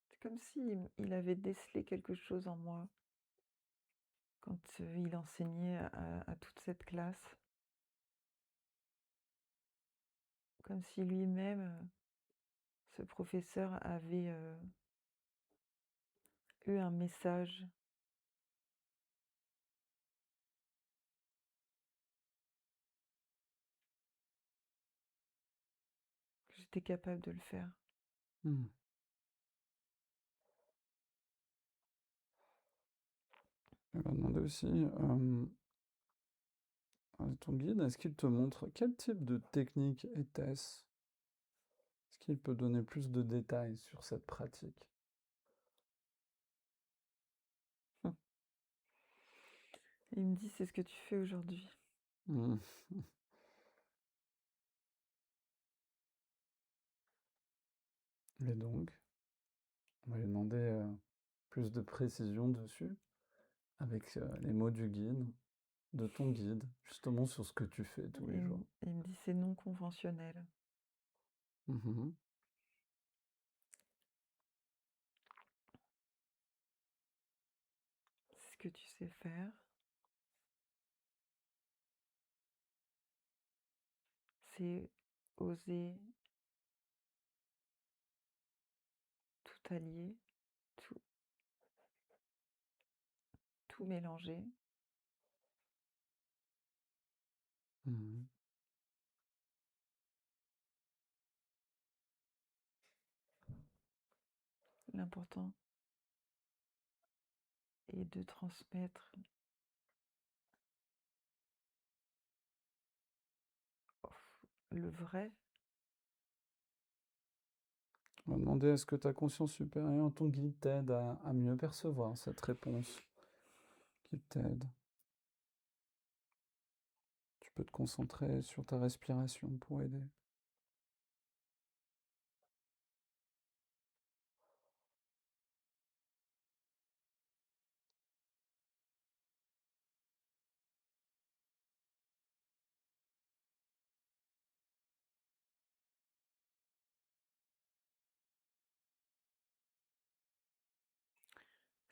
C'est comme si il avait décelé quelque chose en moi quand il enseignait à toute cette classe. Comme si lui-même, ce professeur, avait eu un message que j'étais capable de le faire. Mmh. Elle va demander aussi, à ton guide, est-ce qu'il te montre quel type de technique était-ce? Est-ce qu'il peut donner plus de détails sur cette pratique? Il me dit: «C'est ce que tu fais aujourd'hui». Mmh. Et donc, on va lui demander, plus de précision dessus, avec, les mots du guide, de ton guide, justement sur ce que tu fais tous les jours. Il me dit: «C'est non conventionnel. Mmh. C'est ce que tu sais faire. C'est oser tout allier, tout tout mélanger». Mmh. l'important est de transmettre le vrai. On va demander est-ce que ta conscience supérieure, ton guide t'aide à mieux percevoir cette réponse qui t'aide. Tu peux te concentrer sur ta respiration pour aider.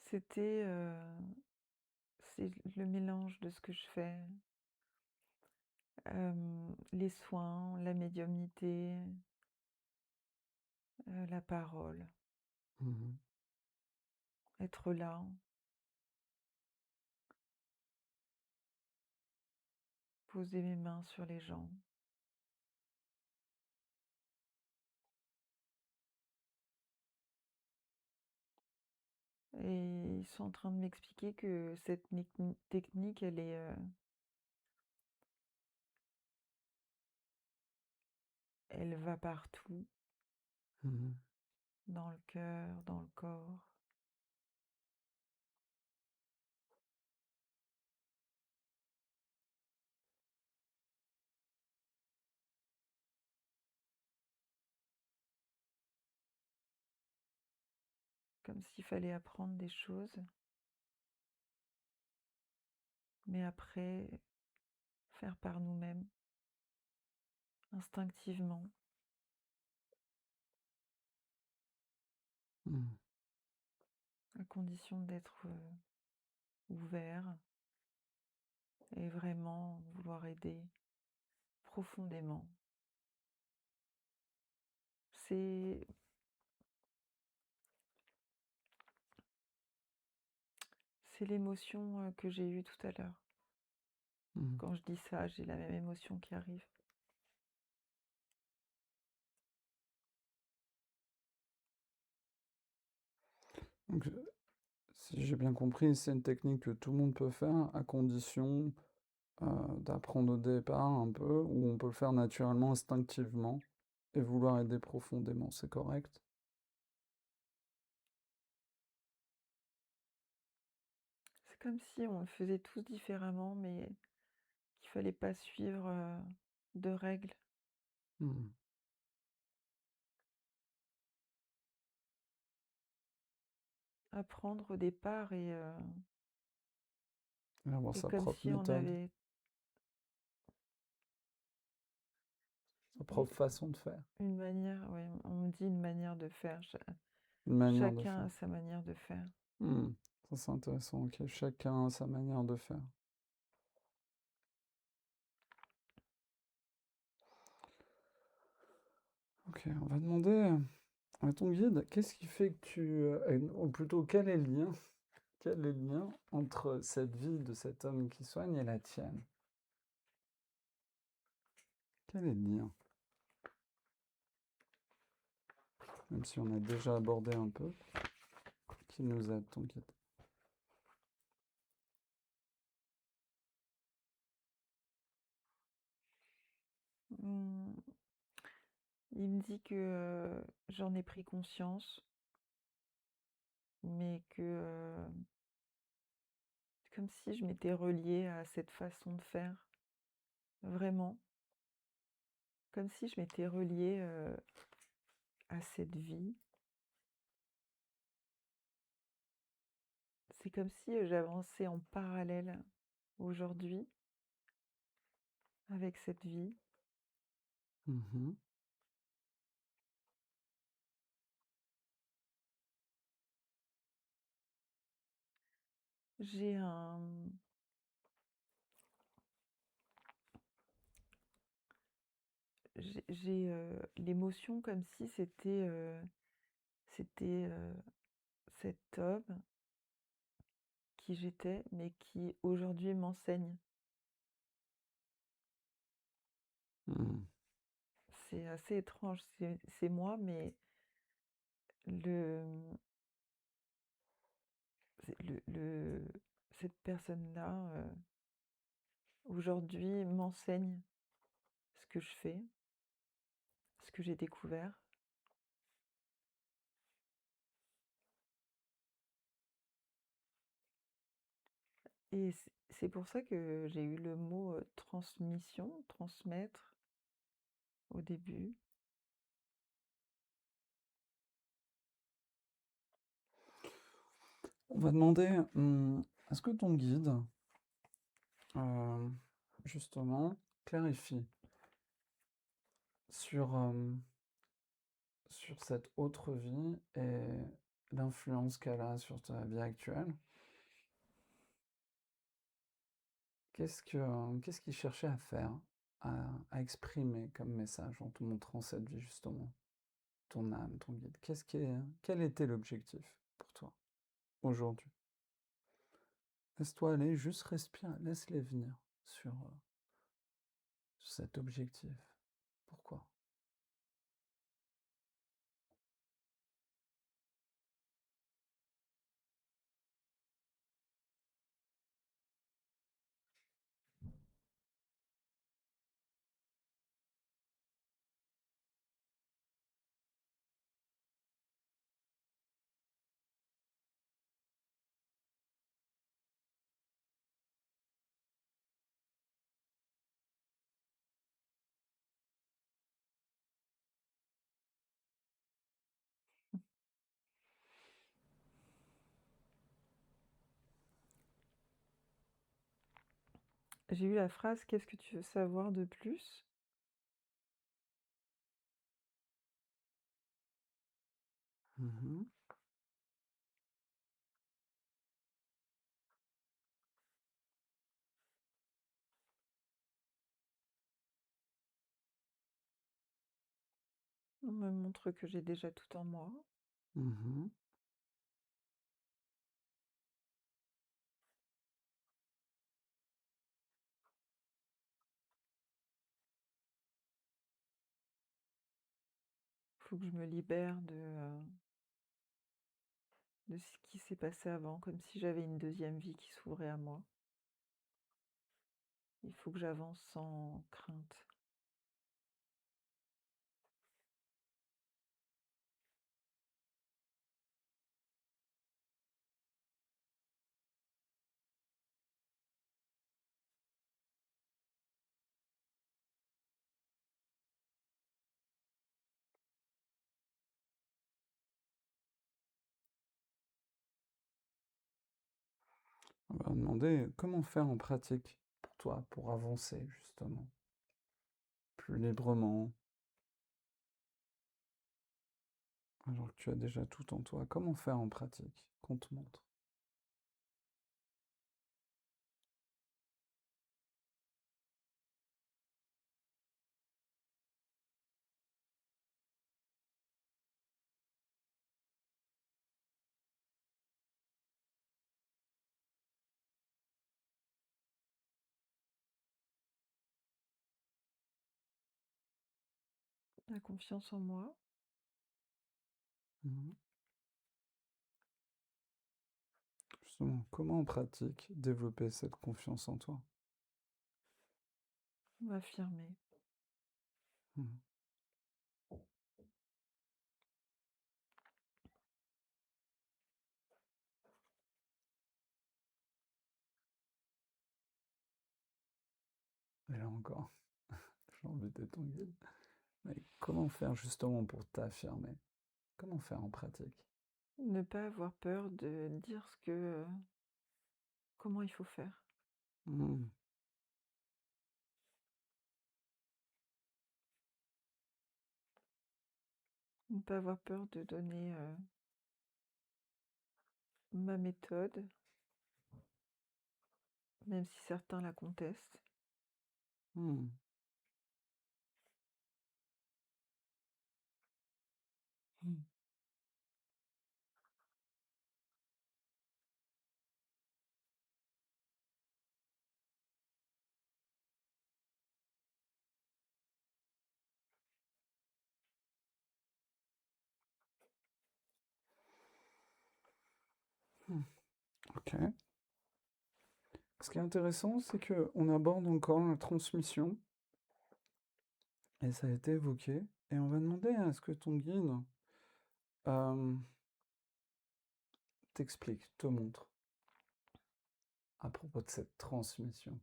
C'était, c'est le mélange de ce que je fais, les soins, la médiumnité, la parole, Mhm. être là, poser mes mains sur les gens. Et ils sont en train de m'expliquer que cette technique, elle va partout, Mhm. dans le cœur, dans le corps. Comme s'il fallait apprendre des choses, mais après, faire par nous-mêmes, instinctivement, Mhm. à condition d'être ouvert et vraiment vouloir aider profondément. C'est c'est l'émotion que j'ai eue tout à l'heure. Mhm. Quand je dis ça, j'ai la même émotion qui arrive. Donc, si j'ai bien compris, c'est une technique que tout le monde peut faire à condition d'apprendre au départ un peu, où on peut le faire naturellement, instinctivement, et vouloir aider profondément, c'est correct? C'est comme si on le faisait tous différemment, mais qu'il fallait pas suivre de règles, Mhm. apprendre au départ Et avoir et sa comme propre si on méthode, avait sa une, propre façon de faire, une manière, ouais, on me dit une manière de faire. une manière de Chacun faire. a sa manière de faire. Ça c'est intéressant, ok. Chacun a sa manière de faire. Ok, on va demander à ton guide, qu'est-ce qui fait que ou plutôt quel est le lien entre cette vie de cet homme qui soigne et la tienne? Quel est le lien? Même si on a déjà abordé un peu, qui nous aide, ton guide? Hmm, Il me dit que j'en ai pris conscience, mais que comme si je m'étais reliée à cette façon de faire, vraiment, comme si je m'étais reliée à cette vie. C'est comme si j'avançais en parallèle aujourd'hui avec cette vie. Mhm. J'ai l'émotion comme si c'était cet homme qui j'étais, mais qui aujourd'hui m'enseigne. Mhm. C'est assez étrange, c'est moi, mais le cette personne-là, aujourd'hui, m'enseigne ce que je fais, ce que j'ai découvert. Et c'est pour ça que j'ai eu le mot transmission, transmettre au début. On va demander, est-ce que ton guide, justement, clarifie sur, sur cette autre vie et l'influence qu'elle a sur ta vie actuelle? Qu'est-ce qu'il cherchait à faire, à exprimer comme message en te montrant cette vie justement? Ton âme, ton guide. Quel était l'objectif pour toi aujourd'hui? Laisse-toi aller, juste respire, laisse-les venir sur cet objectif. Pourquoi? J'ai eu la phrase: «Qu'est-ce que tu veux savoir de plus?» Mhm. On me montre que j'ai déjà tout en moi. Mhm. Faut que je me libère de ce qui s'est passé avant, comme si j'avais une deuxième vie qui s'ouvrait à moi. Il faut que j'avance sans crainte. On va demander comment faire en pratique pour toi, pour avancer justement, plus librement, alors que tu as déjà tout en toi. Comment faire en pratique qu'on te montre? La confiance en moi, Mhm. Justement, comment en pratique développer cette confiance en toi? m'affirmer. Mhm. Et là encore, j'ai envie d'être ton guide. Mais comment faire justement pour t'affirmer? Comment faire en pratique? Ne pas avoir peur de dire comment il faut faire. Mhm. Ne pas avoir peur de donner ma méthode, même si certains la contestent. Mhm. Mm. Mhm. Ok. Ce qui est intéressant, c'est qu'on aborde encore la transmission, et ça a été évoqué, et on va demander à ce que ton guide euh, t'explique, te montre à propos de cette transmission.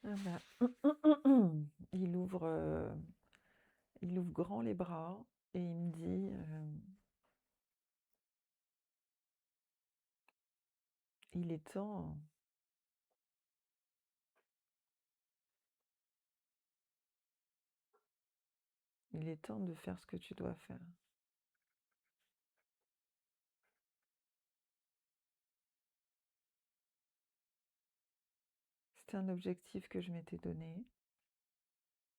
Ah bah, il ouvre grand les bras et il me dit il est temps de faire ce que tu dois faire. C'était un objectif que je m'étais donné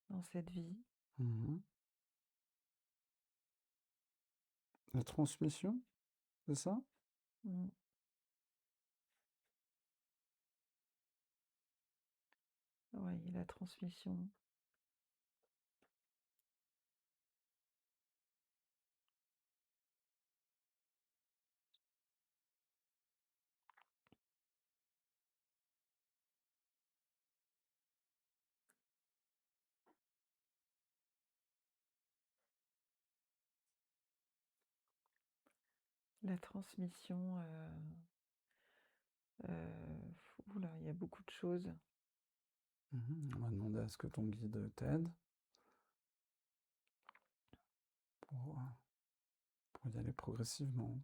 dans cette vie. Mhm. La transmission, c'est ça? Mm. Oui, la transmission. La transmission, oula, il y a beaucoup de choses. Mhm. On va demander à ce que ton guide t'aide pour y aller progressivement.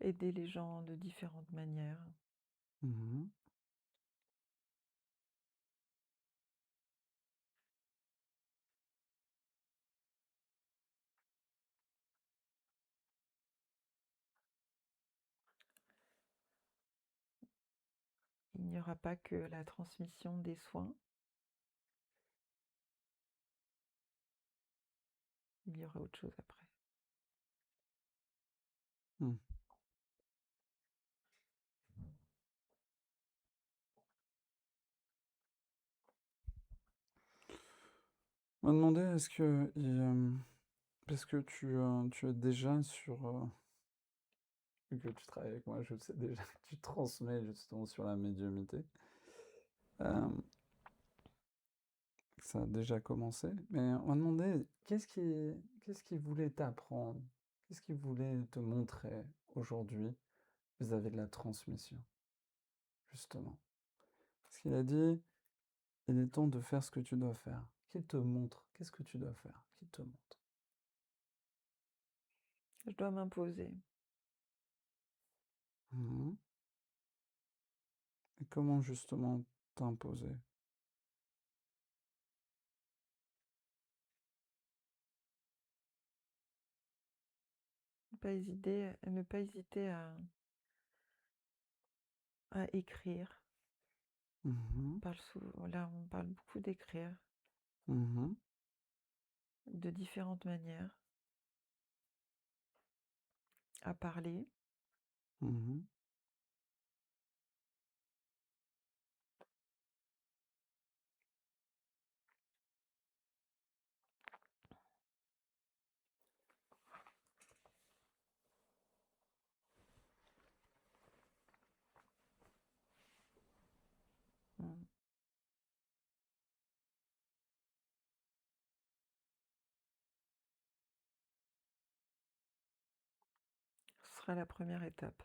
Aider les gens de différentes manières. Mhm. Il n'y aura pas que la transmission des soins. Il y aura autre chose après. Mm. On va demander parce que tu es déjà vu que tu travailles avec moi, je sais déjà que tu transmets justement sur la médiumnité. Euh, Ça a déjà commencé, mais on va demander qu'est-ce qu'il voulait t'apprendre, qu'est-ce qu'il voulait te montrer aujourd'hui vis-à-vis de la transmission, justement. Parce qu'il a dit, il est temps de faire ce que tu dois faire. Qu'il te montre, qu'est-ce que tu dois faire, qu'il te montre. Je dois m'imposer. Mhm. Et comment justement t'imposer? Ne pas hésiter à écrire. Mhm. Là, on parle beaucoup d'écrire Mhm. de différentes manières, à parler. Mhm. Mm. Ce sera la première étape.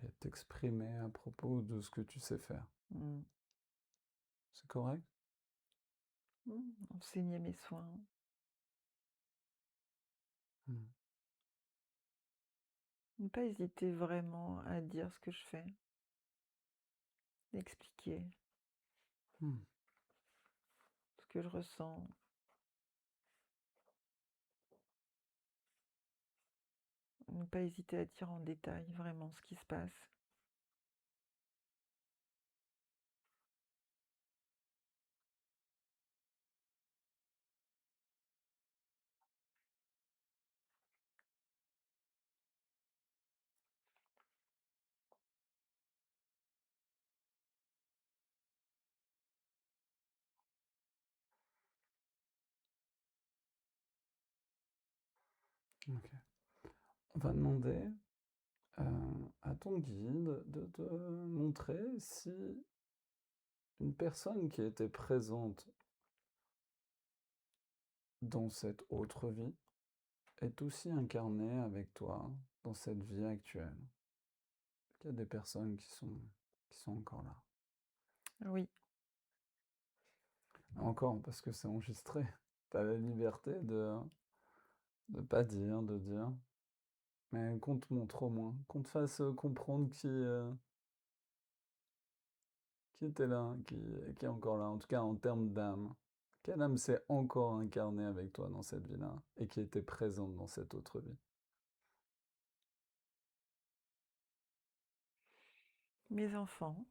Et t'exprimer à propos de ce que tu sais faire. Mm. C'est correct? Enseigner mes soins. Mhm. Ne pas hésiter vraiment à dire ce que je fais. Expliquer Mhm. ce que je ressens. ne pas hésiter à dire en détail vraiment ce qui se passe. Ok. On va demander à ton guide de te montrer si une personne qui était présente dans cette autre vie est aussi incarnée avec toi dans cette vie actuelle. Il y a des personnes qui sont encore là. Oui, Encore, parce que c'est enregistré. Tu as la liberté de pas dire, de dire. Mais qu'on te montre au moins, qu'on te fasse comprendre qui était là, qui est encore là, en tout cas en termes d'âme. Quelle âme s'est encore incarnée avec toi dans cette vie-là et qui était présente dans cette autre vie? mes enfants,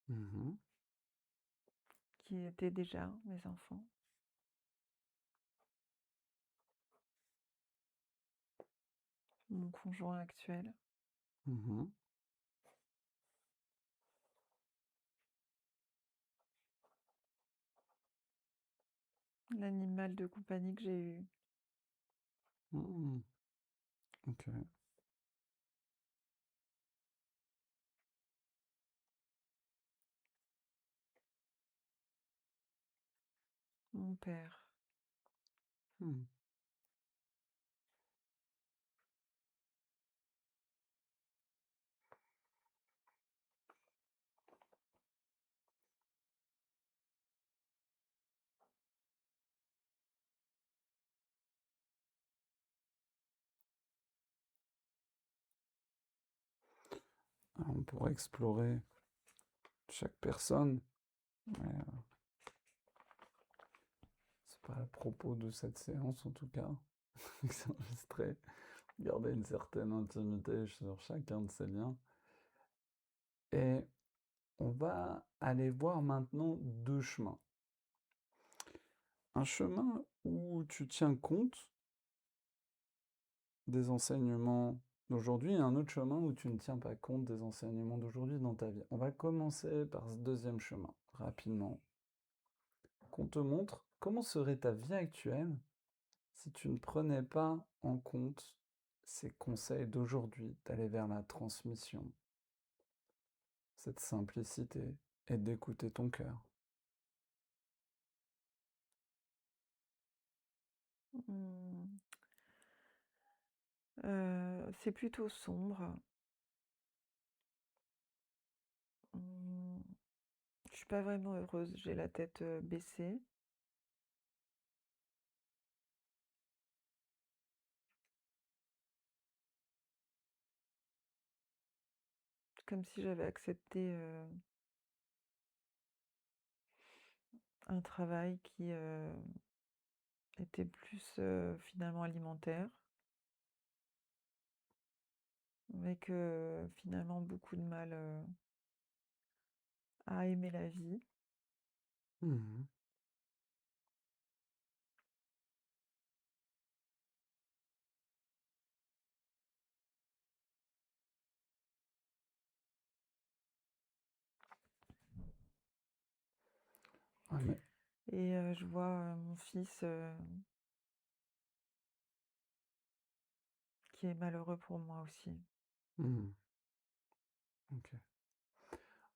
Mhm, qui étaient déjà mes enfants, mon conjoint actuel, mhm, l'animal de compagnie que j'ai eu, mhm. Ok. mon père. Hmm. Alors, on pourrait explorer chaque personne, mais c'est pas le propos de cette séance en tout cas. C'est enregistré. Garder une certaine intimité sur chacun de ces liens. Et on va aller voir maintenant deux chemins. Un chemin où tu tiens compte des enseignements d'aujourd'hui et un autre chemin où tu ne tiens pas compte des enseignements d'aujourd'hui dans ta vie. On va commencer par ce deuxième chemin, rapidement. Qu'on te montre comment serait ta vie actuelle si tu ne prenais pas en compte ces conseils d'aujourd'hui, d'aller vers la transmission, cette simplicité et d'écouter ton cœur. Mmh. C'est plutôt sombre. Mmh, je suis pas vraiment heureuse, j'ai la tête, baissée. Comme si j'avais accepté, un travail qui, était plus, finalement alimentaire. Avec, finalement beaucoup de mal, à aimer la vie. Mhm. Ah, mais... Et je vois, mon fils, qui est malheureux pour moi aussi. Mhm. Ok.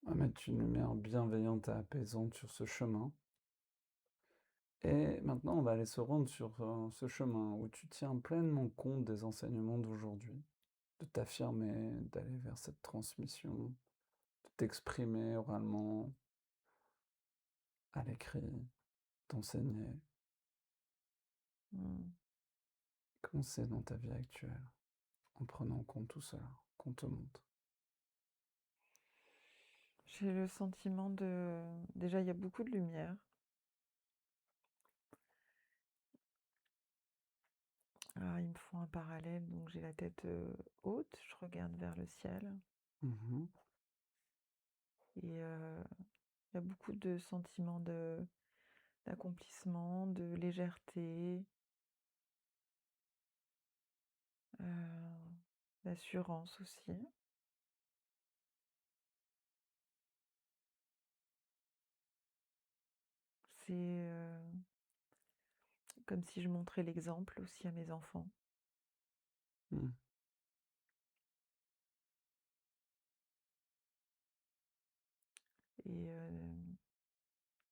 On va mettre une lumière bienveillante et apaisante sur ce chemin. Et maintenant, on va aller se rendre sur ce chemin où tu tiens pleinement compte des enseignements d'aujourd'hui, de t'affirmer, d'aller vers cette transmission, de t'exprimer oralement, à l'écrit, t'enseigner. Mmh. Comment c'est dans ta vie actuelle, en prenant en compte tout cela, qu'on te montre. J'ai le sentiment de déjà, il y a beaucoup de lumière. Ah, ils me font un parallèle, donc j'ai la tête haute, je regarde vers le ciel Mmh. et il y a beaucoup de sentiments d'accomplissement, de légèreté, euh, d'assurance aussi. C'est comme si je montrais l'exemple aussi à mes enfants. Mmh. Et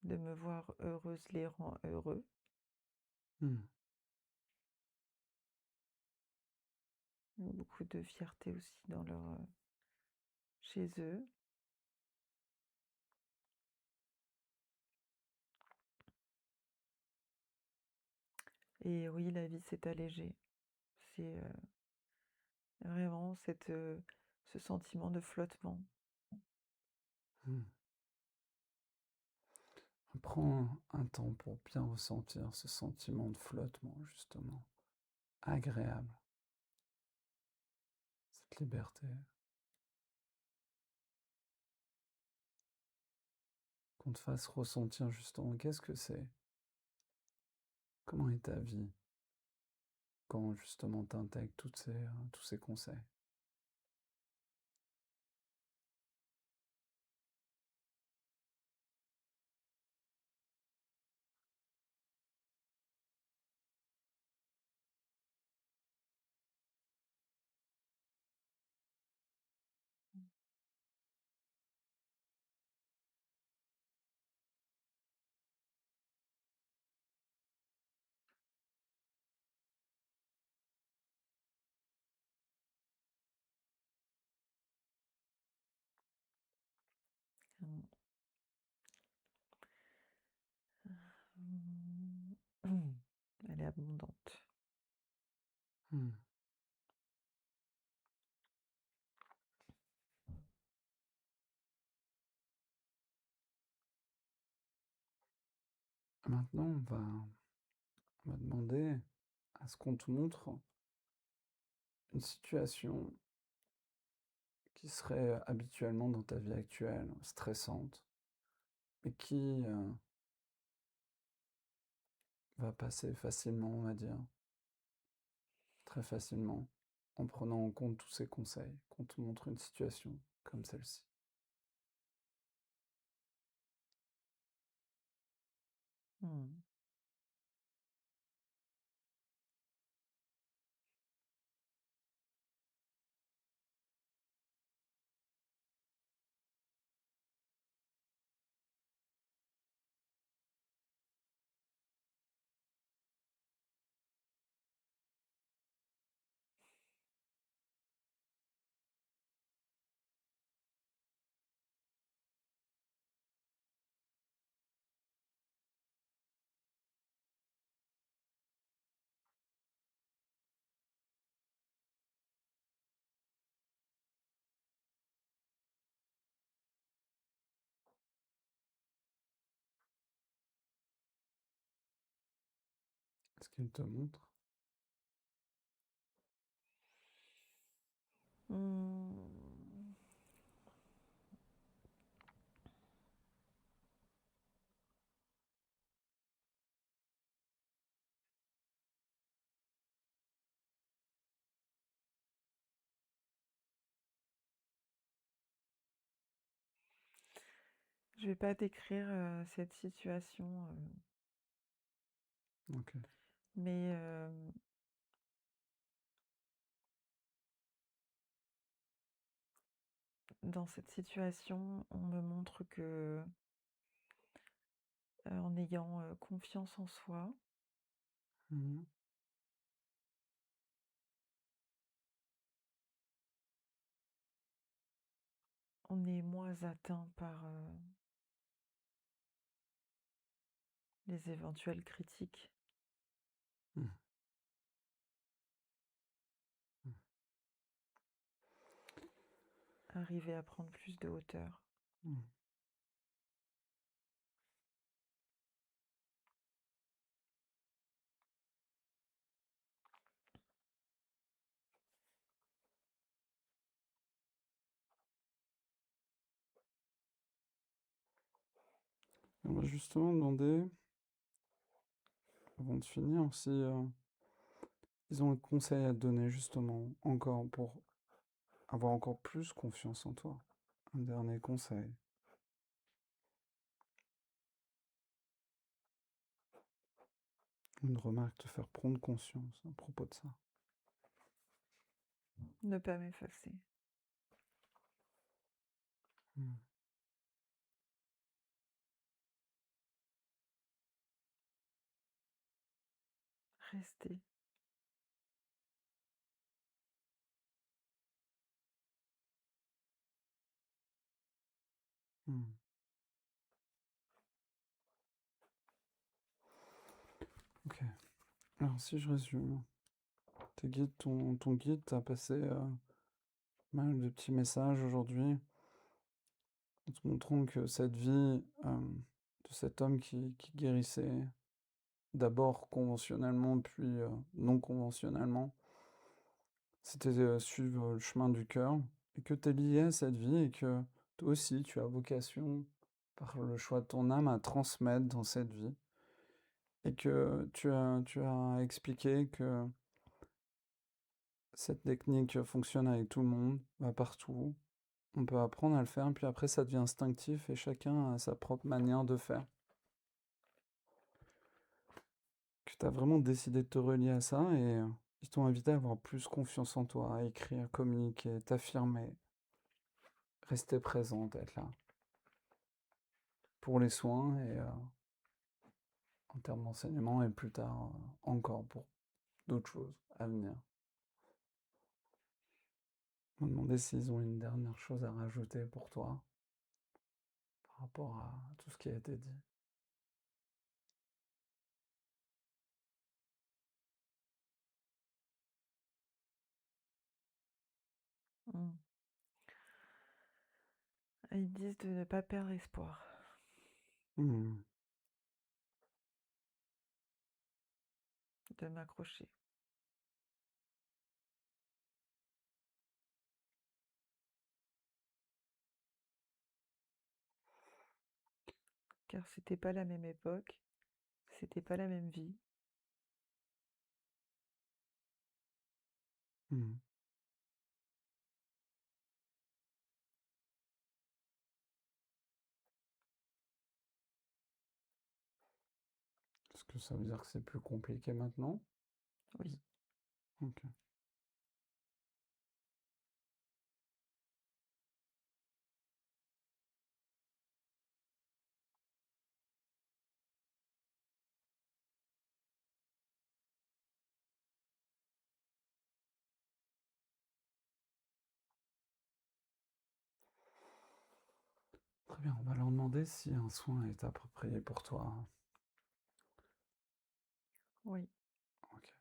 de me voir heureuse les rend heureux. Mmh. Beaucoup de fierté aussi dans chez eux. Et oui, la vie s'est allégée. C'est vraiment ce sentiment de flottement. Mmh. Prends un temps pour bien ressentir ce sentiment de flottement, justement. Agréable, cette liberté. Qu'on te fasse ressentir justement qu'est-ce que c'est? Comment est ta vie quand justement tu intègres tous ces conseils? Mmh. Elle est abondante. Mmh. Maintenant, on va demander à ce qu'on te montre une situation qui serait habituellement dans ta vie actuelle, stressante, mais qui va passer facilement, on va dire, très facilement, en prenant en compte tous ces conseils, qu'on te montre une situation comme celle-ci. Mmh. Est-ce qu'il te montre? Mmh. Je vais pas décrire cette situation, Ok. mais dans cette situation, on me montre que en ayant confiance en soi, Mhm. on est moins atteint par les éventuelles critiques, Mhm. arriver à prendre plus de hauteur. Mhm. On va justement demander, avant de finir, si ils ont un conseil à te donner justement, encore pour avoir encore plus confiance en toi. Un dernier conseil. Une remarque, te faire prendre conscience à propos de ça. Ne pas m'effacer. Hmm. Rester. Hmm. Ok. Alors si je résume, ton guide t'a passé mal de petits messages aujourd'hui, en te montrant que cette vie de cet homme qui guérissait d'abord conventionnellement, puis non conventionnellement, c'était suivre le chemin du cœur, et que tu es lié à cette vie, et que toi aussi tu as vocation, par le choix de ton âme, à transmettre dans cette vie, et que tu as expliqué que cette technique fonctionne avec tout le monde, va partout, on peut apprendre à le faire, puis après ça devient instinctif, et chacun a sa propre manière de faire. Que tu as vraiment décidé de te relier à ça, et ils t'ont invité à avoir plus confiance en toi, à écrire, communiquer, t'affirmer, rester présente, être là. Pour les soins et en termes d'enseignement, et plus tard encore pour d'autres choses à venir. On m'a demandé s'ils ont une dernière chose à rajouter pour toi par rapport à tout ce qui a été dit. Mm. Ils disent de ne pas perdre espoir. Hmm. De m'accrocher. Car c'était pas la même époque, c'était pas la même vie. Hmm. Est-ce que ça veut dire que c'est plus compliqué maintenant? Oui. Ok. Très bien, on va leur demander si un soin est approprié pour toi. Oui. Ok.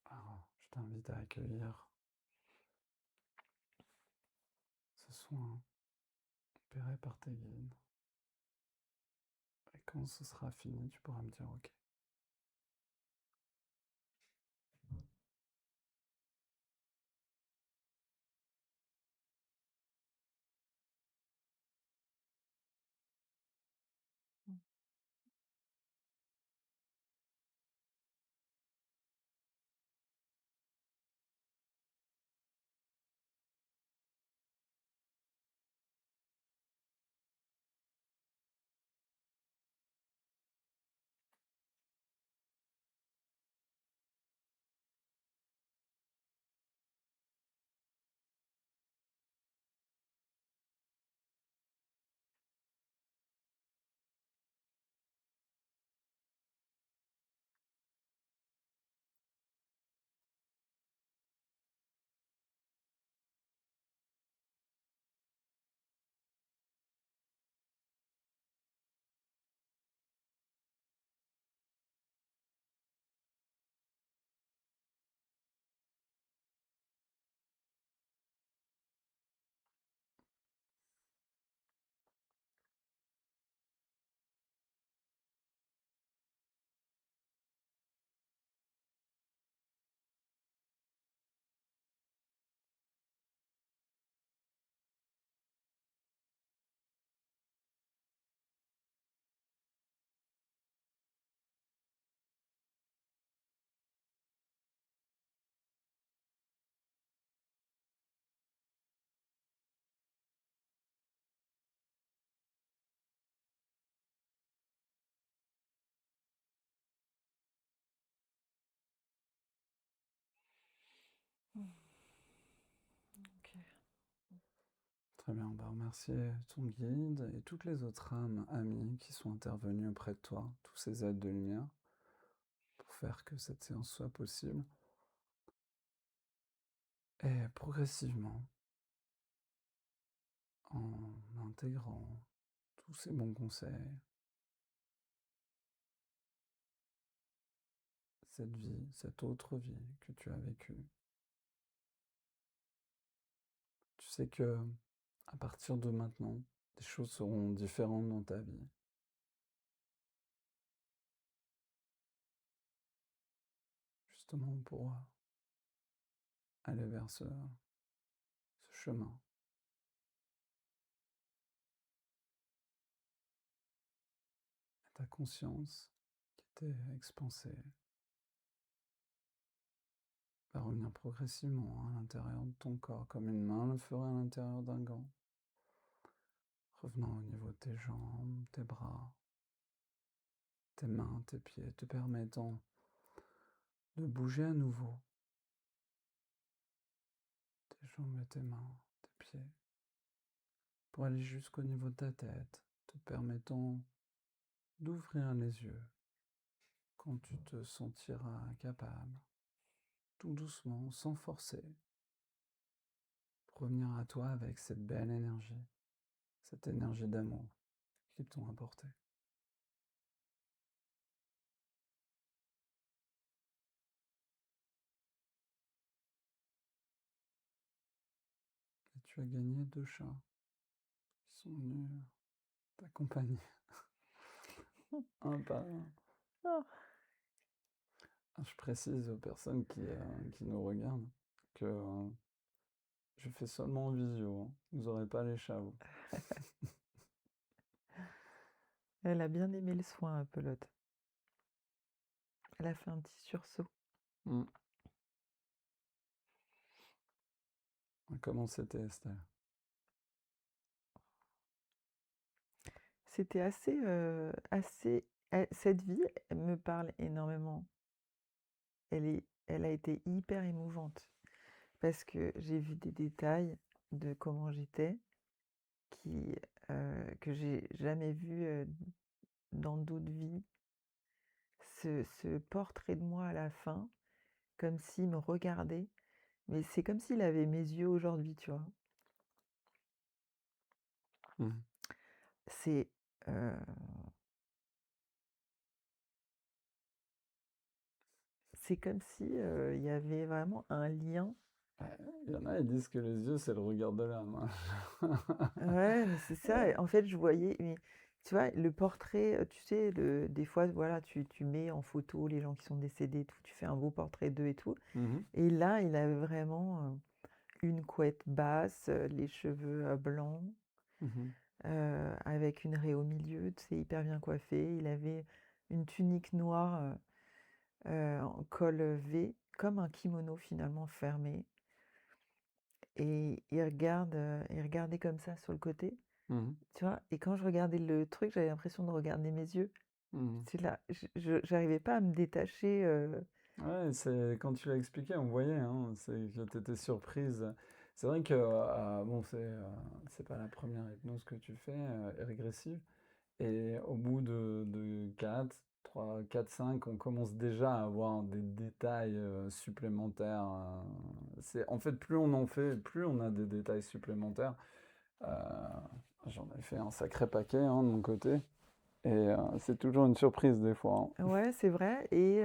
Alors, je t'invite à accueillir ce soin opéré par tes guides. Et quand ce sera fini, tu pourras me dire ok. Mm. Très bien, on va remercier ton guide et toutes les autres âmes amies qui sont intervenues auprès de toi, tous ces aides de lumière, pour faire que cette séance soit possible. Et progressivement, en intégrant tous ces bons conseils, cette vie, cette autre vie que tu as vécue, tu sais que à partir de maintenant, des choses seront différentes dans ta vie, justement pour aller vers ce chemin. Et ta conscience qui était expansée va revenir progressivement à l'intérieur de ton corps, comme une main le ferait à l'intérieur d'un gant, revenant au niveau de tes jambes, tes bras, tes mains, tes pieds, te permettant de bouger à nouveau tes jambes et tes mains, tes pieds, pour aller jusqu'au niveau de ta tête, te permettant d'ouvrir les yeux quand tu te sentiras capable, tout doucement, sans forcer, pour revenir à toi avec cette belle énergie, cette énergie d'amour qu'ils t'ont apportée. Et tu as gagné 2 chats qui sont venus t'accompagner un par un. Oh, Je précise aux personnes qui nous regardent que je fais seulement en visio, hein. Vous n'aurez pas les chats, vous. elle a bien aimé le soin, Pelote. Elle a fait un petit sursaut. Mm. Comment c'était, Estelle? C'était cette vie, elle me parle énormément. Elle a été hyper émouvante parce que j'ai vu des détails de comment j'étais qui, que j'ai jamais vu, dans d'autres vies. Ce portrait de moi à la fin, comme s'il me regardait, mais c'est comme s'il avait mes yeux aujourd'hui, tu vois? Mm. C'est, heu, c'est comme si, il y avait vraiment un lien. Il y en a, ils disent que les yeux, c'est le regard de l'âme, hein. Ouais, mais c'est ça. Et en fait, je voyais, mais tu vois, le portrait, tu sais, des fois, voilà, tu mets en photo les gens qui sont décédés, et tout, tu fais un beau portrait d'eux et tout. Mhm, Et là, il avait vraiment une couette basse, les cheveux blancs, mhm, avec une raie au milieu, tu sais, hyper bien coiffé. Il avait une tunique noire en col V, comme un kimono finalement fermé. Et il regardait comme ça sur le côté. mhm, Tu vois? Et quand je regardais le truc, j'avais l'impression de regarder mes yeux. mhm. C'est là, j'arrivais pas à me détacher, Ouais, c'est quand tu l'as expliqué, on voyait, hein, c'est que tu étais surprise. C'est vrai que bon, c'est pas la première hypnose que tu fais, régressive. Et au bout de 4, 3, 4, 5, on commence déjà à avoir des détails supplémentaires. En fait, plus on en fait, plus on a des détails supplémentaires. Euh, J'en ai fait un sacré paquet, hein, de mon côté. Et c'est toujours une surprise des fois, hein. ouais, c'est vrai. Et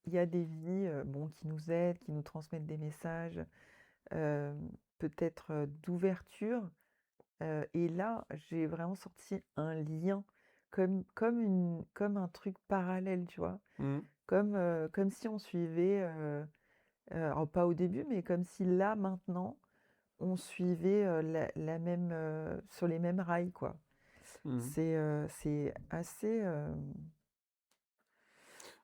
il y a des vies, bon, qui nous aident, qui nous transmettent des messages, peut-être, d'ouverture, et là, j'ai vraiment sorti un lien, comme un truc parallèle, tu vois? Mhm. Comme si on suivait, alors pas au début, mais comme si là, maintenant, on suivait, la même, sur les mêmes rails, quoi. Mhm. C'est assez,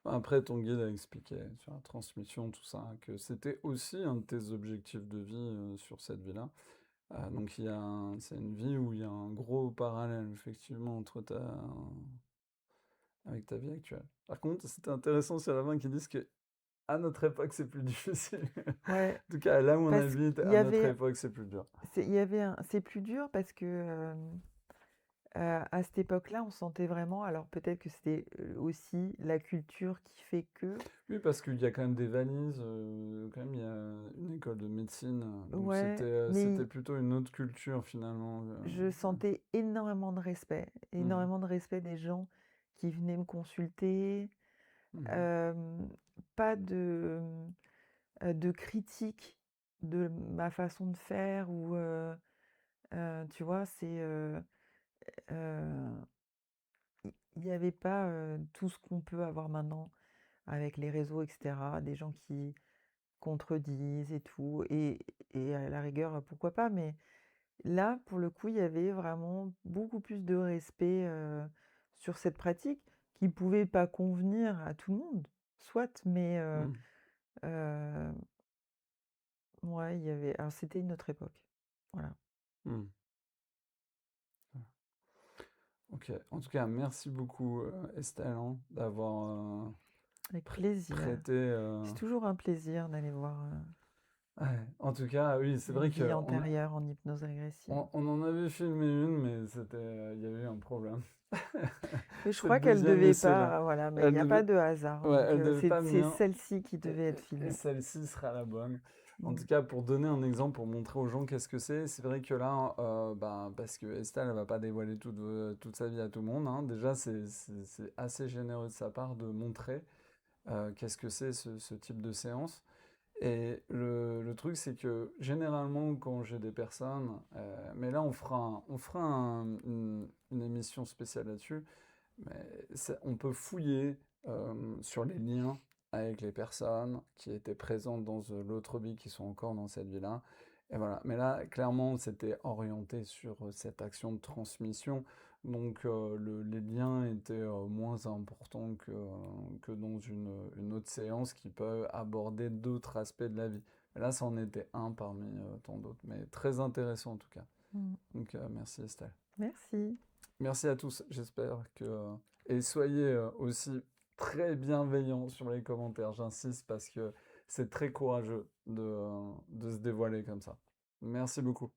Après, ton guide a expliqué sur la transmission, tout ça, que c'était aussi un de tes objectifs de vie sur cette vie-là. Donc c'est une vie où il y a un gros parallèle effectivement avec ta vie actuelle. Par contre, c'était intéressant sur la fin qu'ils disent que à notre époque, c'est plus difficile. Ouais, En tout cas, là où on parce habite, qu'il à y notre avait époque, c'est plus dur. il y avait c'est plus dur parce que, à cette époque-là, on sentait vraiment, alors peut-être que c'était, aussi la culture qui fait que, Oui, parce qu'il y a quand même des valises, quand même, il y a une école de médecine, donc ouais, c'était mais plutôt une autre culture finalement. je sentais Mhm. énormément de respect des gens qui venaient me consulter, Mhm. hem, pas de critique de ma façon de faire ou, tu vois? Heu, il y avait pas, tout ce qu'on peut avoir maintenant avec les réseaux et cetera, des gens qui contredisent et tout et à la rigueur, pourquoi pas? Mais là, pour le coup, il y avait vraiment beaucoup plus de respect, sur cette pratique qui pouvait pas convenir à tout le monde, soit, mais Mhm. heu, ouais, il y avait alors c'était une autre époque. Voilà, Mhm. Ok. En tout cas, merci beaucoup, Estelle, hein, d'avoir avec plaisir. prêté. C'est toujours un plaisir d'aller voir, Ouais. En tout cas, oui, c'est une vrai vie qu'on antérieure en hypnose régressive. on en avait filmé une, mais il y avait eu un problème. Mais je C'est crois le qu'elle deuxième devait essai là. pas, voilà, mais il Elle y a pas devait, de hasard, ouais, donc elle devait pas c'est venir. celle-ci qui Et, devait être et filmée. celle-ci sera la bonne. En Mmh. tout cas, pour donner un exemple, pour montrer aux gens qu'est-ce que c'est vrai que là, ben, parce que Estelle, elle va pas dévoiler toute sa vie à tout le monde, hein. Déjà, c'est assez généreux de sa part de montrer qu'est-ce que c'est ce type de séance. Et le truc, c'est que généralement, quand j'ai des personnes, mais là, on fera une émission spéciale là-dessus, mais on peut fouiller sur les liens avec les personnes qui étaient présentes dans l'autre vie, qui sont encore dans cette vie-là. Et voilà. Mais là, clairement, c'était orienté sur cette action de transmission. Donc, les liens étaient moins importants que dans une autre séance qui peut aborder d'autres aspects de la vie. Mais là, ça en était un parmi tant d'autres. Mais très intéressant en tout cas. Mmh. Donc, merci Estelle. Merci. Merci à tous, j'espère que... Et soyez aussi très bienveillants sur les commentaires, j'insiste, parce que c'est très courageux de se dévoiler comme ça. Merci beaucoup.